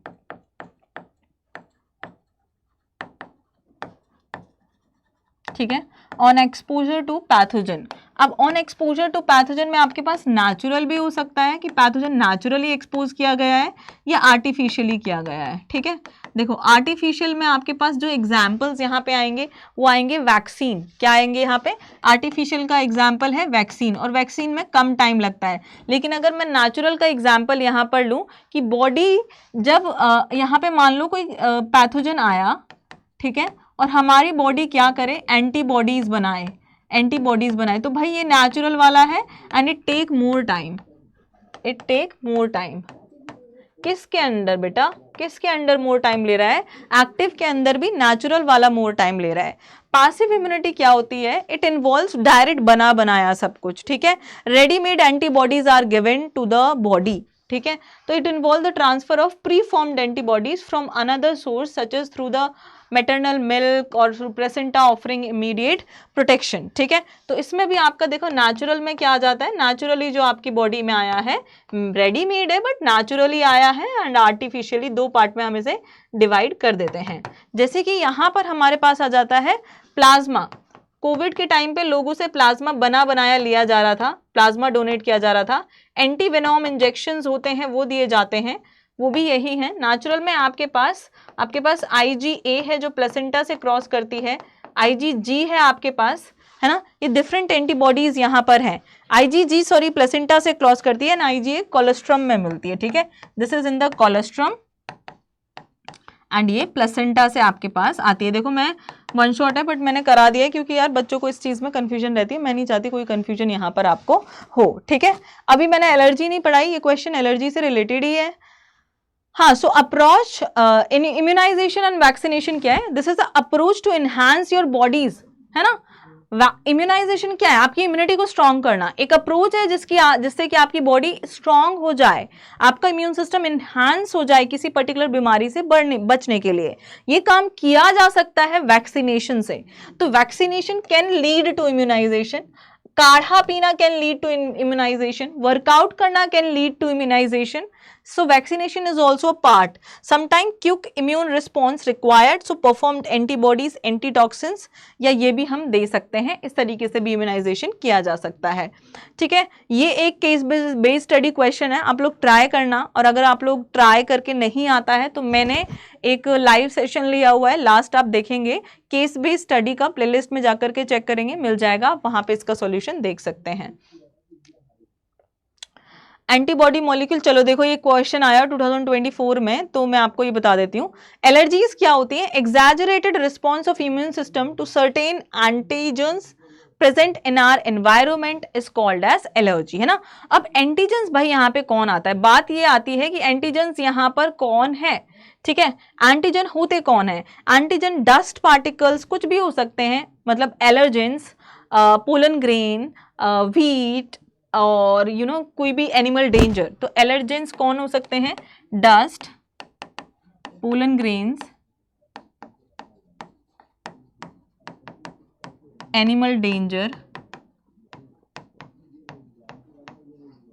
ठीक है, ऑन एक्सपोजर टू पैथोजन। अब ऑन एक्सपोजर टू पैथोजन में आपके पास नेचुरल भी हो सकता है कि पैथोजन नेचुरली एक्सपोज किया गया है या आर्टिफिशियली किया गया है। ठीक है, देखो आर्टिफिशियल में आपके पास जो एग्जाम्पल्स यहाँ पे आएंगे वो आएंगे वैक्सीन। क्या आएंगे यहाँ पे? आर्टिफिशियल का एग्जाम्पल है वैक्सीन, और वैक्सीन में कम टाइम लगता है। लेकिन अगर मैं नेचुरल का एग्जाम्पल यहाँ पर लूँ कि बॉडी जब यहाँ पे मान लो कोई पैथोजन आया, ठीक है, और हमारी बॉडी क्या करे, एंटीबॉडीज बनाए, एंटीबॉडीज बनाए, तो भाई ये नेचुरल वाला है and it take more time, it take more time. किसके अंदर बेटा, किसके अंदर मोर टाइम ले रहा है? एक्टिव के अंदर भी नेचुरल वाला मोर टाइम ले रहा है। पैसिव इम्यूनिटी क्या होती है? इट इन्वॉल्व्स डायरेक्ट बना बनाया सब कुछ। ठीक है, readymade antibodies are given to the body. ठीक है, तो it involve the transfer of pre formed antibodies from another source such as through the maternal milk और through placenta offering immediate protection. ठीक है, तो इसमें भी आपका देखो नेचुरल में क्या आ जाता है, नेचुरली जो आपकी बॉडी में आया है रेडीमेड है बट नेचुरली आया है, एंड आर्टिफिशियली दो पार्ट में हम इसे डिवाइड कर देते हैं। जैसे कि यहाँ पर हमारे पास आ जाता है प्लाज्मा। कोविड के टाइम पे लोगों से प्लाज्मा बना बनाया लिया जा रहा था, प्लाज्मा डोनेट किया जा रहा था। एंटीवेनॉम इंजेक्शंस होते हैं वो दिए जाते हैं, वो भी यही है। नेचुरल में आपके पास IgA है जो प्लेसेंटा से क्रॉस करती है, IgG है आपके पास, है ना, ये डिफरेंट एंटीबॉडीज यहाँ पर हैं। IgG सॉरी प्लेसेंटा से क्रॉस करती है, IgA कोलेस्ट्रम में मिलती है। ठीक है, this is in the colostrum and ये प्लेसेंटा से आपके पास आती है। देखो मैं वन शॉट है बट मैंने करा दिया है क्योंकि यार बच्चों को इस चीज़ में कंफ्यूजन रहती है, मैं नहीं चाहती कोई कंफ्यूजन यहाँ पर आपको हो। ठीक है, अभी मैंने एलर्जी नहीं पढ़ाई, ये क्वेश्चन एलर्जी से रिलेटेड ही है। हाँ, so approach in immunisation and vaccination क्या है? This is the approach to enhance your bodies, है ना। इम्यूनाइजेशन क्या है? आपकी इम्यूनिटी को स्ट्रांग करना। एक अप्रोच है जिससे कि आपकी बॉडी स्ट्रांग हो जाए, आपका इम्यून सिस्टम इन्हांस हो जाए किसी पर्टिकुलर बीमारी से बचने के लिए। ये काम किया जा सकता है वैक्सीनेशन से। तो vaccination can lead to immunization, काढ़ा पीना can lead to immunization, workout करना can lead to immunization. So vaccination is also a part. Sometimes quick immune response required, so performed antibodies, antitoxins, या ये भी हम दे सकते हैं। इस तरीके से भी इम्यूनाइजेशन किया जा सकता है। ठीक है, ये एक केस बेस्ड स्टडी क्वेश्चन है, आप लोग ट्राई करना। और अगर आप लोग ट्राई करके नहीं आता है तो मैंने एक लाइव सेशन लिया हुआ है, लास्ट आप देखेंगे, केस बेस्ड स्टडी का प्लेलिस्ट में जाकर के चेक करेंगे, मिल जाएगा, आप वहां पे इसका सॉल्यूशन देख सकते हैं। एंटीबॉडी मॉलिक्यूल, चलो देखो ये क्वेश्चन आया 2024 में, तो मैं आपको ये बता देती हूँ। एलर्जीज क्या होती है? Exaggerated response of immune system to certain antigens present in our environment is called as allergy, है ना। अब एंटीजेंस भाई यहाँ पे कौन आता है? बात ये आती है कि एंटीजेंस यहाँ पर कौन है। ठीक है, एंटीजन होते कौन है? एंटीजन डस्ट पार्टिकल्स कुछ भी हो सकते हैं, मतलब एलर्जेंस, पोलन ग्रेन, व्हीट, और कोई भी एनिमल डेंजर। तो एलर्जेंस कौन हो सकते हैं? Dust, pollen grains, animal danger.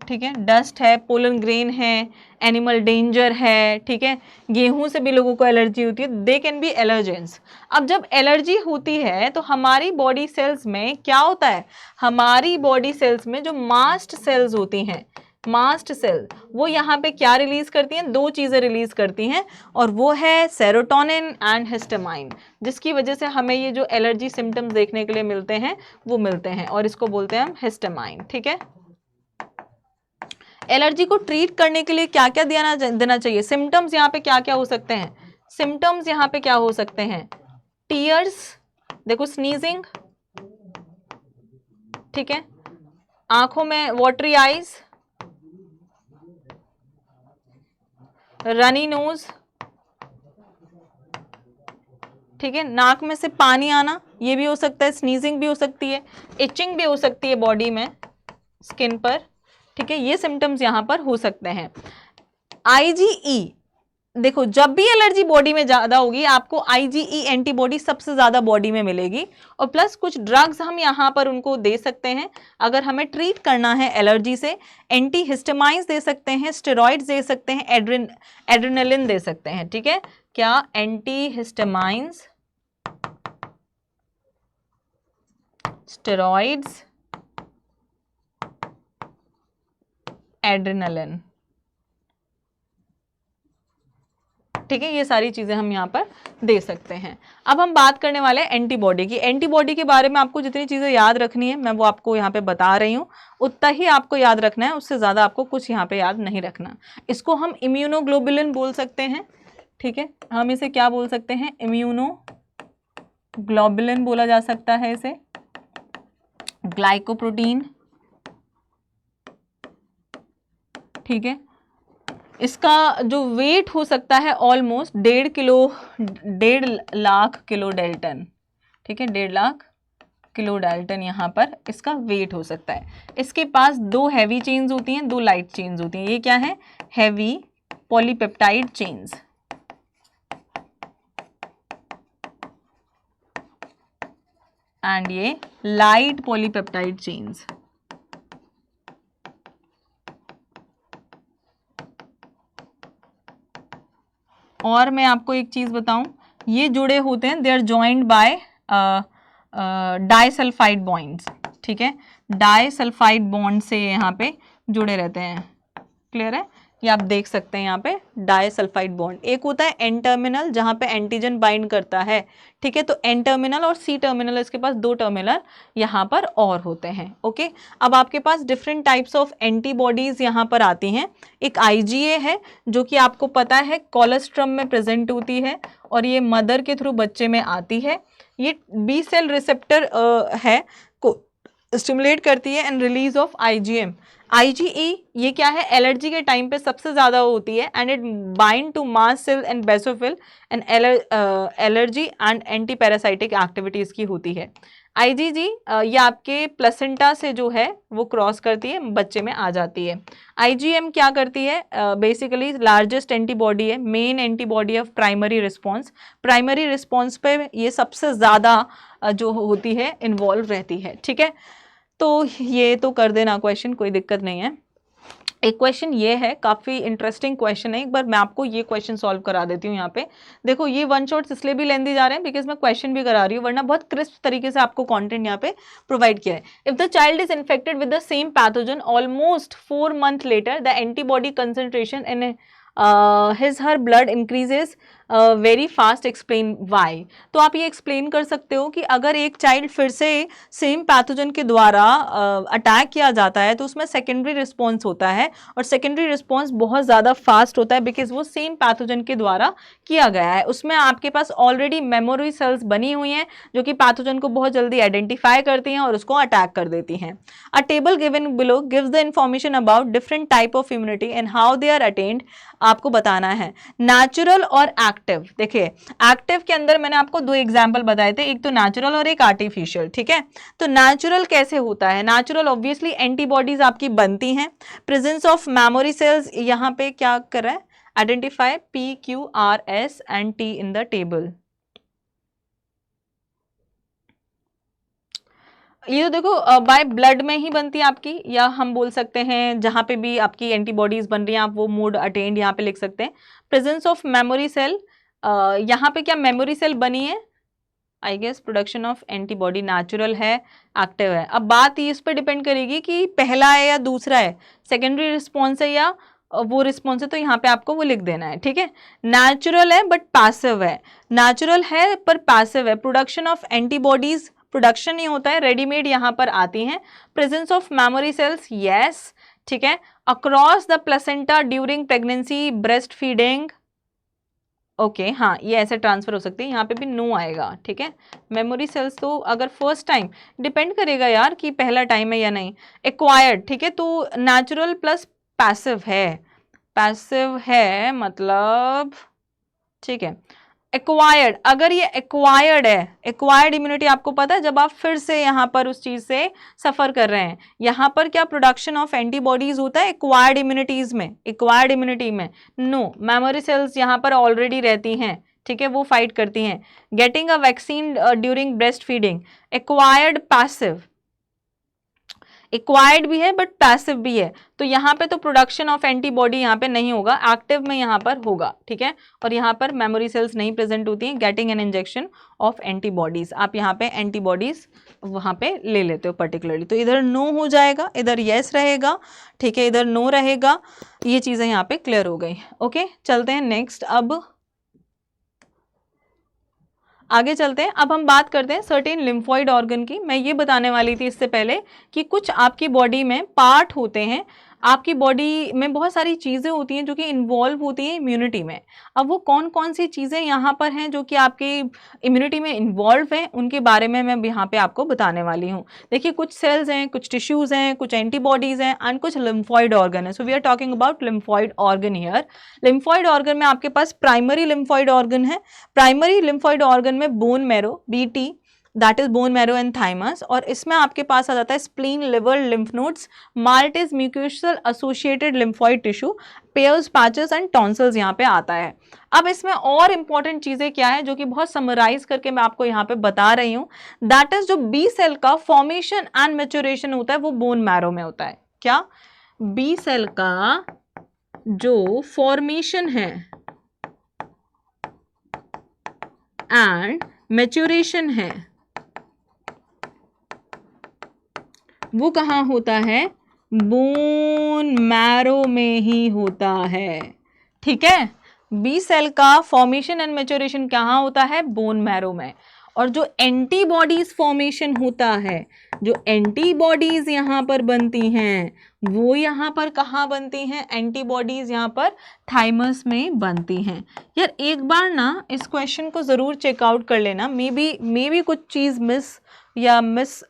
ठीक है, डस्ट है, पोलन ग्रेन है, एनिमल डेंजर है। ठीक है, गेहूं से भी लोगों को एलर्जी होती है, दे कैन बी एलर्जेंस। अब जब एलर्जी होती है तो हमारी बॉडी सेल्स में क्या होता है? हमारी बॉडी सेल्स में जो मास्ट सेल्स होती हैं, मास्ट सेल, वो यहाँ पे क्या रिलीज करती हैं? दो चीजें रिलीज करती हैं, और वो है सेरोटोनिन एंड हिस्टामाइन, जिसकी वजह से हमें ये जो एलर्जी सिम्टम्स देखने के लिए मिलते हैं वो मिलते हैं, और इसको बोलते हैं हम हिस्टामाइन। ठीक है, एलर्जी को ट्रीट करने के लिए क्या क्या देना चाहिए? सिम्टम्स यहाँ पे क्या क्या हो सकते हैं? सिम्टम्स यहाँ पे क्या हो सकते हैं? टीयर्स, देखो स्नीजिंग, ठीक है, आंखों में वाटरी आईज, रनी नोज, ठीक है, नाक में से पानी आना, ये भी हो सकता है, स्नीजिंग भी हो सकती है, इचिंग भी हो सकती है बॉडी में, स्किन पर। ठीक है, ये सिम्टम्स यहां पर हो सकते हैं। IgE, देखो जब भी एलर्जी बॉडी में ज्यादा होगी आपको IgE एंटीबॉडी सबसे ज्यादा बॉडी में मिलेगी, और प्लस कुछ ड्रग्स हम यहाँ पर उनको दे सकते हैं अगर हमें ट्रीट करना है एलर्जी से। एंटीहिस्टामाइंस दे सकते हैं, स्टेरॉइड्स दे सकते हैं, एड्रेनलिन दे सकते हैं। ठीक है, क्या? एंटीहिस्टामाइंस स्टेरॉइड्स, एड्रेनलिन। ठीक है, ये सारी चीजें हम यहाँ पर दे सकते हैं। अब हम बात करने वाले हैं एंटीबॉडी की। एंटीबॉडी के बारे में आपको जितनी चीजें याद रखनी है मैं वो आपको यहाँ पे बता रही हूँ, उतना ही आपको याद रखना है, उससे ज्यादा आपको कुछ यहाँ पे याद नहीं रखना। इसको हम इम्यूनोग्लोबुलिन बोल सकते हैं। ठीक है, हम इसे क्या बोल सकते हैं? इम्यूनोग्लोबुलिन बोला जा सकता है इसे, ग्लाइकोप्रोटीन। ठीक है, इसका जो वेट हो सकता है ऑलमोस्ट 1.5 लाख किलो डेल्टन। ठीक है, 1.5 लाख किलो डेल्टन यहाँ पर इसका वेट हो सकता है। इसके पास 2 हैवी चेन्स होती हैं, 2 लाइट चेन्स होती हैं। ये क्या है? हैवी पॉलीपेप्टाइड चेन्स, एंड ये लाइट पॉलीपेप्टाइड चेन्स। और मैं आपको एक चीज बताऊं, ये जुड़े होते हैं, they are joined by disulphide bonds. ठीक है, डाइसल्फाइड बॉन्ड से यहाँ पे जुड़े रहते हैं। क्लियर है? ये आप देख सकते हैं यहाँ पे डाइसल्फाइड बॉन्ड। एक होता है एन टर्मिनल जहाँ पे एंटीजन बाइंड करता है। ठीक है, तो एन टर्मिनल और सी टर्मिनल, इसके पास 2 टर्मिनल यहाँ पर और होते हैं। ओके, अब आपके पास डिफरेंट टाइप्स ऑफ एंटीबॉडीज यहाँ पर आती हैं। एक IgA है जो कि आपको पता है कोलेस्ट्रम में प्रेजेंट होती है और ये मदर के थ्रू बच्चे में आती है। ये बी सेल रिसेप्टर है को स्टिमुलेट करती है and release of IgM। IgE ये क्या है? एलर्जी के टाइम पे सबसे ज़्यादा होती है and it bind to mast cell and basophil and allergy and anti parasitic activities की होती है। IgG ये आपके प्लेसेंटा से जो है वो क्रॉस करती है, बच्चे में आ जाती है। IgM क्या करती है? बेसिकली लार्जेस्ट एंटीबॉडी है, main antibody of primary response. Primary response पे ये सबसे ज़्यादा जो होती है इन्वॉल्व रहती है। ठीक है, तो ये तो कर देना क्वेश्चन, कोई दिक्कत नहीं है। एक क्वेश्चन ये है, काफ़ी इंटरेस्टिंग क्वेश्चन है, एक बार मैं आपको ये क्वेश्चन सॉल्व करा देती हूँ। यहाँ पे देखो, ये 1 शॉट्स इसलिए भी लेंदी जा रहे हैं बिकॉज मैं क्वेश्चन भी करा रही हूँ, वरना बहुत क्रिस्प तरीके से आपको कंटेंट यहाँ पे प्रोवाइड किया है। If the child is infected with the same pathogen almost 4 months later, the antibody concentration in his her blood increases very fast, explain why. तो आप ये एक्सप्लेन कर सकते हो कि अगर एक चाइल्ड फिर से सेम पैथोजन के द्वारा अटैक किया जाता है तो उसमें सेकेंडरी रिस्पॉन्स होता है और सेकेंडरी रिस्पॉन्स बहुत ज़्यादा फास्ट होता है बिकॉज वो सेम पैथोजन के द्वारा किया गया है। उसमें आपके पास ऑलरेडी मेमोरी सेल्स बनी हुई हैं जो कि पैथोजन को बहुत जल्दी आइडेंटिफाई करती हैं और उसको अटैक कर देती हैं। A table given below gives the information about different type of immunity and how they are attained. आपको बताना है नेचुरल और एक्टिव। देखिए, एक्टिव के अंदर मैंने आपको 2 एग्जाम्पल बताए थे, एक तो नेचुरल और एक आर्टिफिशियल। ठीक है, तो नेचुरल कैसे होता है? नेचुरल ऑब्वियसली एंटीबॉडीज आपकी बनती हैं, प्रेजेंस ऑफ मेमोरी सेल्स। यहाँ पे क्या कर रहा है? Identify PQRS and T in the table. ये तो देखो बाय ब्लड में ही बनती है आपकी, या हम बोल सकते हैं जहाँ पे भी आपकी एंटीबॉडीज बन रही हैं आप वो मोड अटेंड यहाँ पे लिख सकते हैं। प्रेजेंस ऑफ मेमोरी सेल, यहाँ पे क्या मेमोरी सेल बनी है? I guess production of antibody natural है, एक्टिव है। अब बात इस पर डिपेंड करेगी कि पहला है या दूसरा है, सेकेंडरी रिस्पॉन्स है या वो रिस्पॉन्स है, तो यहाँ पे आपको वो लिख देना है। ठीक है, नेचुरल है बट पैसिव है, नेचुरल है पर पैसिव है। प्रोडक्शन ऑफ एंटीबॉडीज, प्रोडक्शन नहीं होता है, रेडीमेड यहाँ पर आती हैं। Presence of memory cells, yes. ठीक है, across the placenta during pregnancy, breast feeding, okay हाँ, ये ऐसे ट्रांसफर हो सकती है, यहाँ पे भी नो आएगा। ठीक है, मेमोरी सेल्स तो अगर फर्स्ट टाइम, डिपेंड करेगा यार कि पहला टाइम है या नहीं। एक्वायर्ड, ठीक है, तो नेचुरल प्लस पैसिव है, पैसिव है मतलब, ठीक है। एक्वायर्ड, अगर ये एक्वायर्ड है, एक्वायर्ड इम्यूनिटी आपको पता है जब आप फिर से यहाँ पर उस चीज से सफर कर रहे हैं, यहाँ पर क्या प्रोडक्शन ऑफ एंटीबॉडीज होता है एक्वायर्ड इम्यूनिटीज में, एक्वायर्ड इम्यूनिटी में नो, मेमोरी सेल्स यहाँ पर ऑलरेडी रहती हैं। ठीक है, वो फाइट करती हैं। Getting a vaccine during breast feeding, acquired passive. Acquired भी है बट पैसिव भी है, तो यहाँ पे तो प्रोडक्शन ऑफ एंटीबॉडी यहाँ पे नहीं होगा, एक्टिव में यहाँ पर होगा, ठीक है। और यहाँ पर मेमोरी सेल्स नहीं प्रेजेंट होती हैं, getting an injection of antibodies, आप यहाँ पे एंटीबॉडीज वहाँ पे ले लेते हो पर्टिकुलरली। तो इधर नो हो जाएगा, इधर यस रहेगा, ठीक है, इधर नो रहेगा। ये चीज़ें यहाँ पे क्लियर हो गई। ओके, चलते हैं नेक्स्ट, अब आगे चलते हैं। अब हम बात करते हैं सर्टेन लिम्फॉइड ऑर्गन की। मैं ये बताने वाली थी इससे पहले कि कुछ आपकी बॉडी में पार्ट होते हैं, आपकी बॉडी में बहुत सारी चीज़ें होती हैं जो कि इन्वॉल्व होती हैं इम्यूनिटी में। अब वो कौन कौन सी चीज़ें यहाँ पर हैं जो कि आपकी इम्यूनिटी में इन्वॉल्व हैं, उनके बारे में मैं यहाँ पे आपको बताने वाली हूँ। देखिए, कुछ सेल्स हैं, कुछ टिश्यूज़ हैं, कुछ एंटीबॉडीज़ हैं एंड कुछ लिम्फॉइड ऑर्गन है। So we are talking about lymphoid organ here. Lymphoid organ में आपके पास प्राइमरी लिम्फॉइड ऑर्गन है। प्राइमरी लिम्फॉइड ऑर्गन में bone marrow, BT, that is bone marrow and thymus, और इसमें आपके पास आ जाता है spleen, liver, lymph nodes, MALT mucosal associated lymphoid tissue, Peyer's, patches and tonsils यहाँ पे आता है। अब इसमें और इंपॉर्टेंट चीजें क्या है जो कि बहुत समराइज करके मैं आपको यहाँ पे बता रही हूँ, दैट इज जो बी सेल का फॉर्मेशन एंड मैच्योरेशन होता है वो बोन मैरो में होता है। क्या? बी सेल का जो फॉर्मेशन है एंड मैच्योरेशन है वो कहाँ होता है? बोन मैरो में ही होता है, ठीक है। बी सेल का फॉर्मेशन एंड मैच्योरेशन कहाँ होता है? बोन मैरो में। और जो एंटीबॉडीज फॉर्मेशन होता है, जो एंटीबॉडीज यहाँ पर बनती हैं वो यहाँ पर कहाँ बनती हैं? एंटीबॉडीज यहाँ पर थाइमस में बनती हैं। यार एक बार ना इस क्वेश्चन को ज़रूर चेकआउट कर लेना, मे बी कुछ चीज़ मिस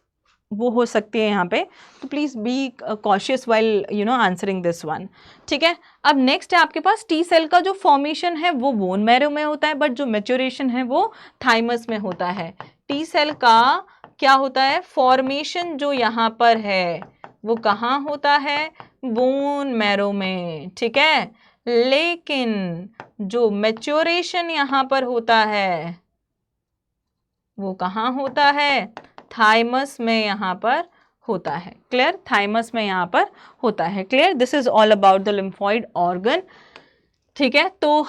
वो हो सकती है यहाँ पे, तो please be cautious while answering this one, ठीक है। अब नेक्स्ट है आपके पास टी सेल का जो फॉर्मेशन है वो बोन मैरो में होता है, बट जो मैच्योरेशन है वो थाइमस में होता है। टी सेल का क्या होता है? फॉर्मेशन जो यहाँ पर है वो कहाँ होता है? बोन मैरो में, ठीक है। लेकिन जो मैच्योरेशन यहाँ पर होता है वो कहाँ होता है? थाइमस में यहाँ पर होता है। क्लियर? थाइमस में यहाँ पर होता है। Clear? This is all about the lymphoid organ, ठीक है। तो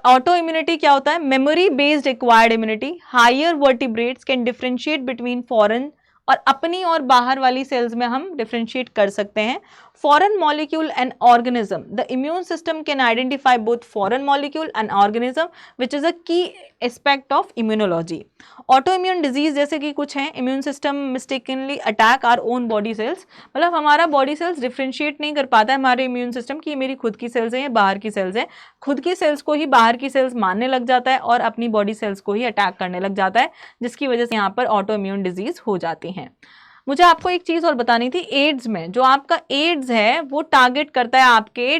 ऑटो इम्यूनिटी क्या होता है? Memory based acquired immunity. Higher vertebrates can differentiate between foreign, और अपनी और बाहर वाली सेल्स में हम डिफरेंशिएट कर सकते हैं। Foreign molecule and organism, the immune system can identify both foreign molecule and organism which is a key aspect of immunology. Auto immune disease जैसे कि कुछ हैं, immune system mistakenly attack our own body cells, मतलब हमारा body cells differentiate नहीं कर पाता है हमारे इम्यून सिस्टम की ये मेरी खुद की सेल्स हैं या बाहर की सेल्स हैं, खुद की सेल्स को ही बाहर की सेल्स मानने लग जाता है और अपनी बॉडी सेल्स को ही अटैक करने लग जाता है, जिसकी वजह से यहाँ पर ऑटो इम्यून डिजीज हो जाती हैं। मुझे आपको एक चीज और बतानी थी, एड्स में जो आपका एड्स है वो टारगेट करता है आपके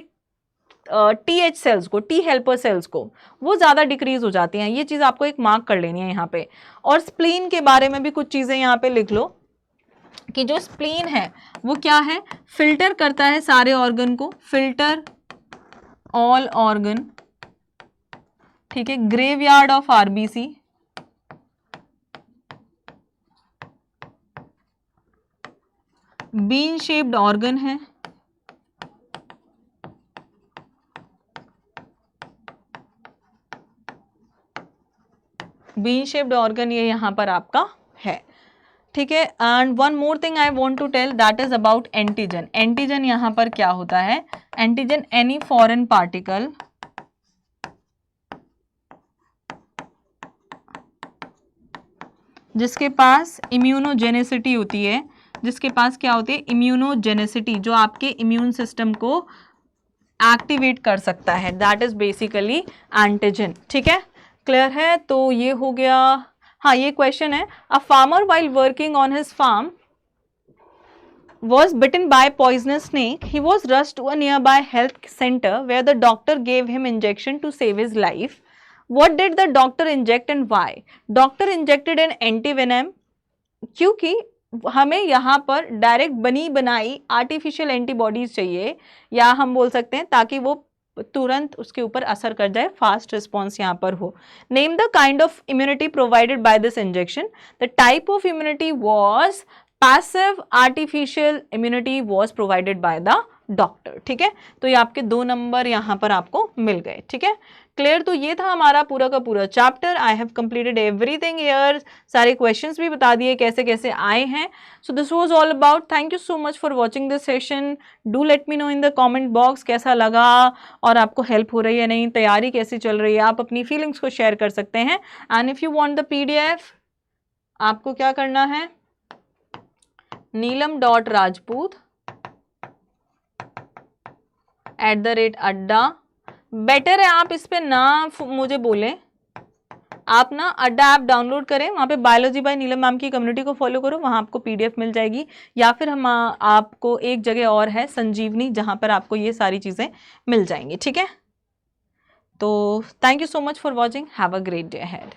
टीएच सेल्स को, टी हेल्पर सेल्स को, वो ज़्यादा डिक्रीज हो जाती हैं। ये चीज़ आपको एक मार्क कर लेनी है यहाँ पे। और स्प्लीन के बारे में भी कुछ चीज़ें यहाँ पे लिख लो कि जो स्प्लीन है वो क्या है? फिल्टर करता है सारे ऑर्गन को, फिल्टर ऑल ऑर्गन, ठीक है। Graveyard of RBC, bean shaped organ है, बीन शेप्ड ऑर्गन ये यहाँ पर आपका है, ठीक है। And one more thing I want to tell, that is about antigen. Antigen यहाँ पर क्या होता है? एंटीजन एनी फॉरेन पार्टिकल जिसके पास इम्यूनोजेनेसिटी होती है, जिसके पास क्या होती है? इम्यूनोजेनेसिटी, जो आपके इम्यून सिस्टम को एक्टिवेट कर सकता है, दैट इज बेसिकली एंटीजन, ठीक है। क्लियर है? तो ये हो गया। हाँ, ये क्वेश्चन है, a farmer while working on his farm was bitten by poisonous snake. He was rushed to a nearby health center where the doctor gave him injection to save his life. What did the doctor inject and why? Doctor injected an antivenom क्योंकि हमें यहाँ पर direct बनी बनाई artificial antibodies चाहिए, या हम बोल सकते हैं ताकि वो तुरंत उसके ऊपर असर कर जाए, फास्ट रिस्पॉन्स यहाँ पर हो। Name the kind of immunity provided by this injection. The type of immunity was passive artificial immunity was provided by the doctor. ठीक है, तो ये आपके 2 नंबर यहाँ पर आपको मिल गए। ठीक है, क्लियर। तो ये था हमारा पूरा का पूरा chapter. I have completed everything here, सारे क्वेश्चंस भी बता दिए कैसे कैसे आए हैं। So this was all about. Thank you so much for watching this session. Do let me know in the comment box कैसा लगा और आपको हेल्प हो रही है नहीं, तैयारी कैसी चल रही है। आप अपनी फीलिंग्स को शेयर कर सकते हैं। And if you want the PDF, आपको क्या करना है, neelam.rajput@adda। बेटर है आप इस पे ना मुझे बोलें, आप ना अड्डा ऐप डाउनलोड करें, वहाँ पे बायोलॉजी बाय नीलम मैम की कम्युनिटी को फॉलो करो, वहाँ आपको पीडीएफ मिल जाएगी। या फिर हम आपको एक जगह और है संजीवनी, जहाँ पर आपको ये सारी चीज़ें मिल जाएंगी। ठीक है, तो thank you so much for watching. Have a great day ahead.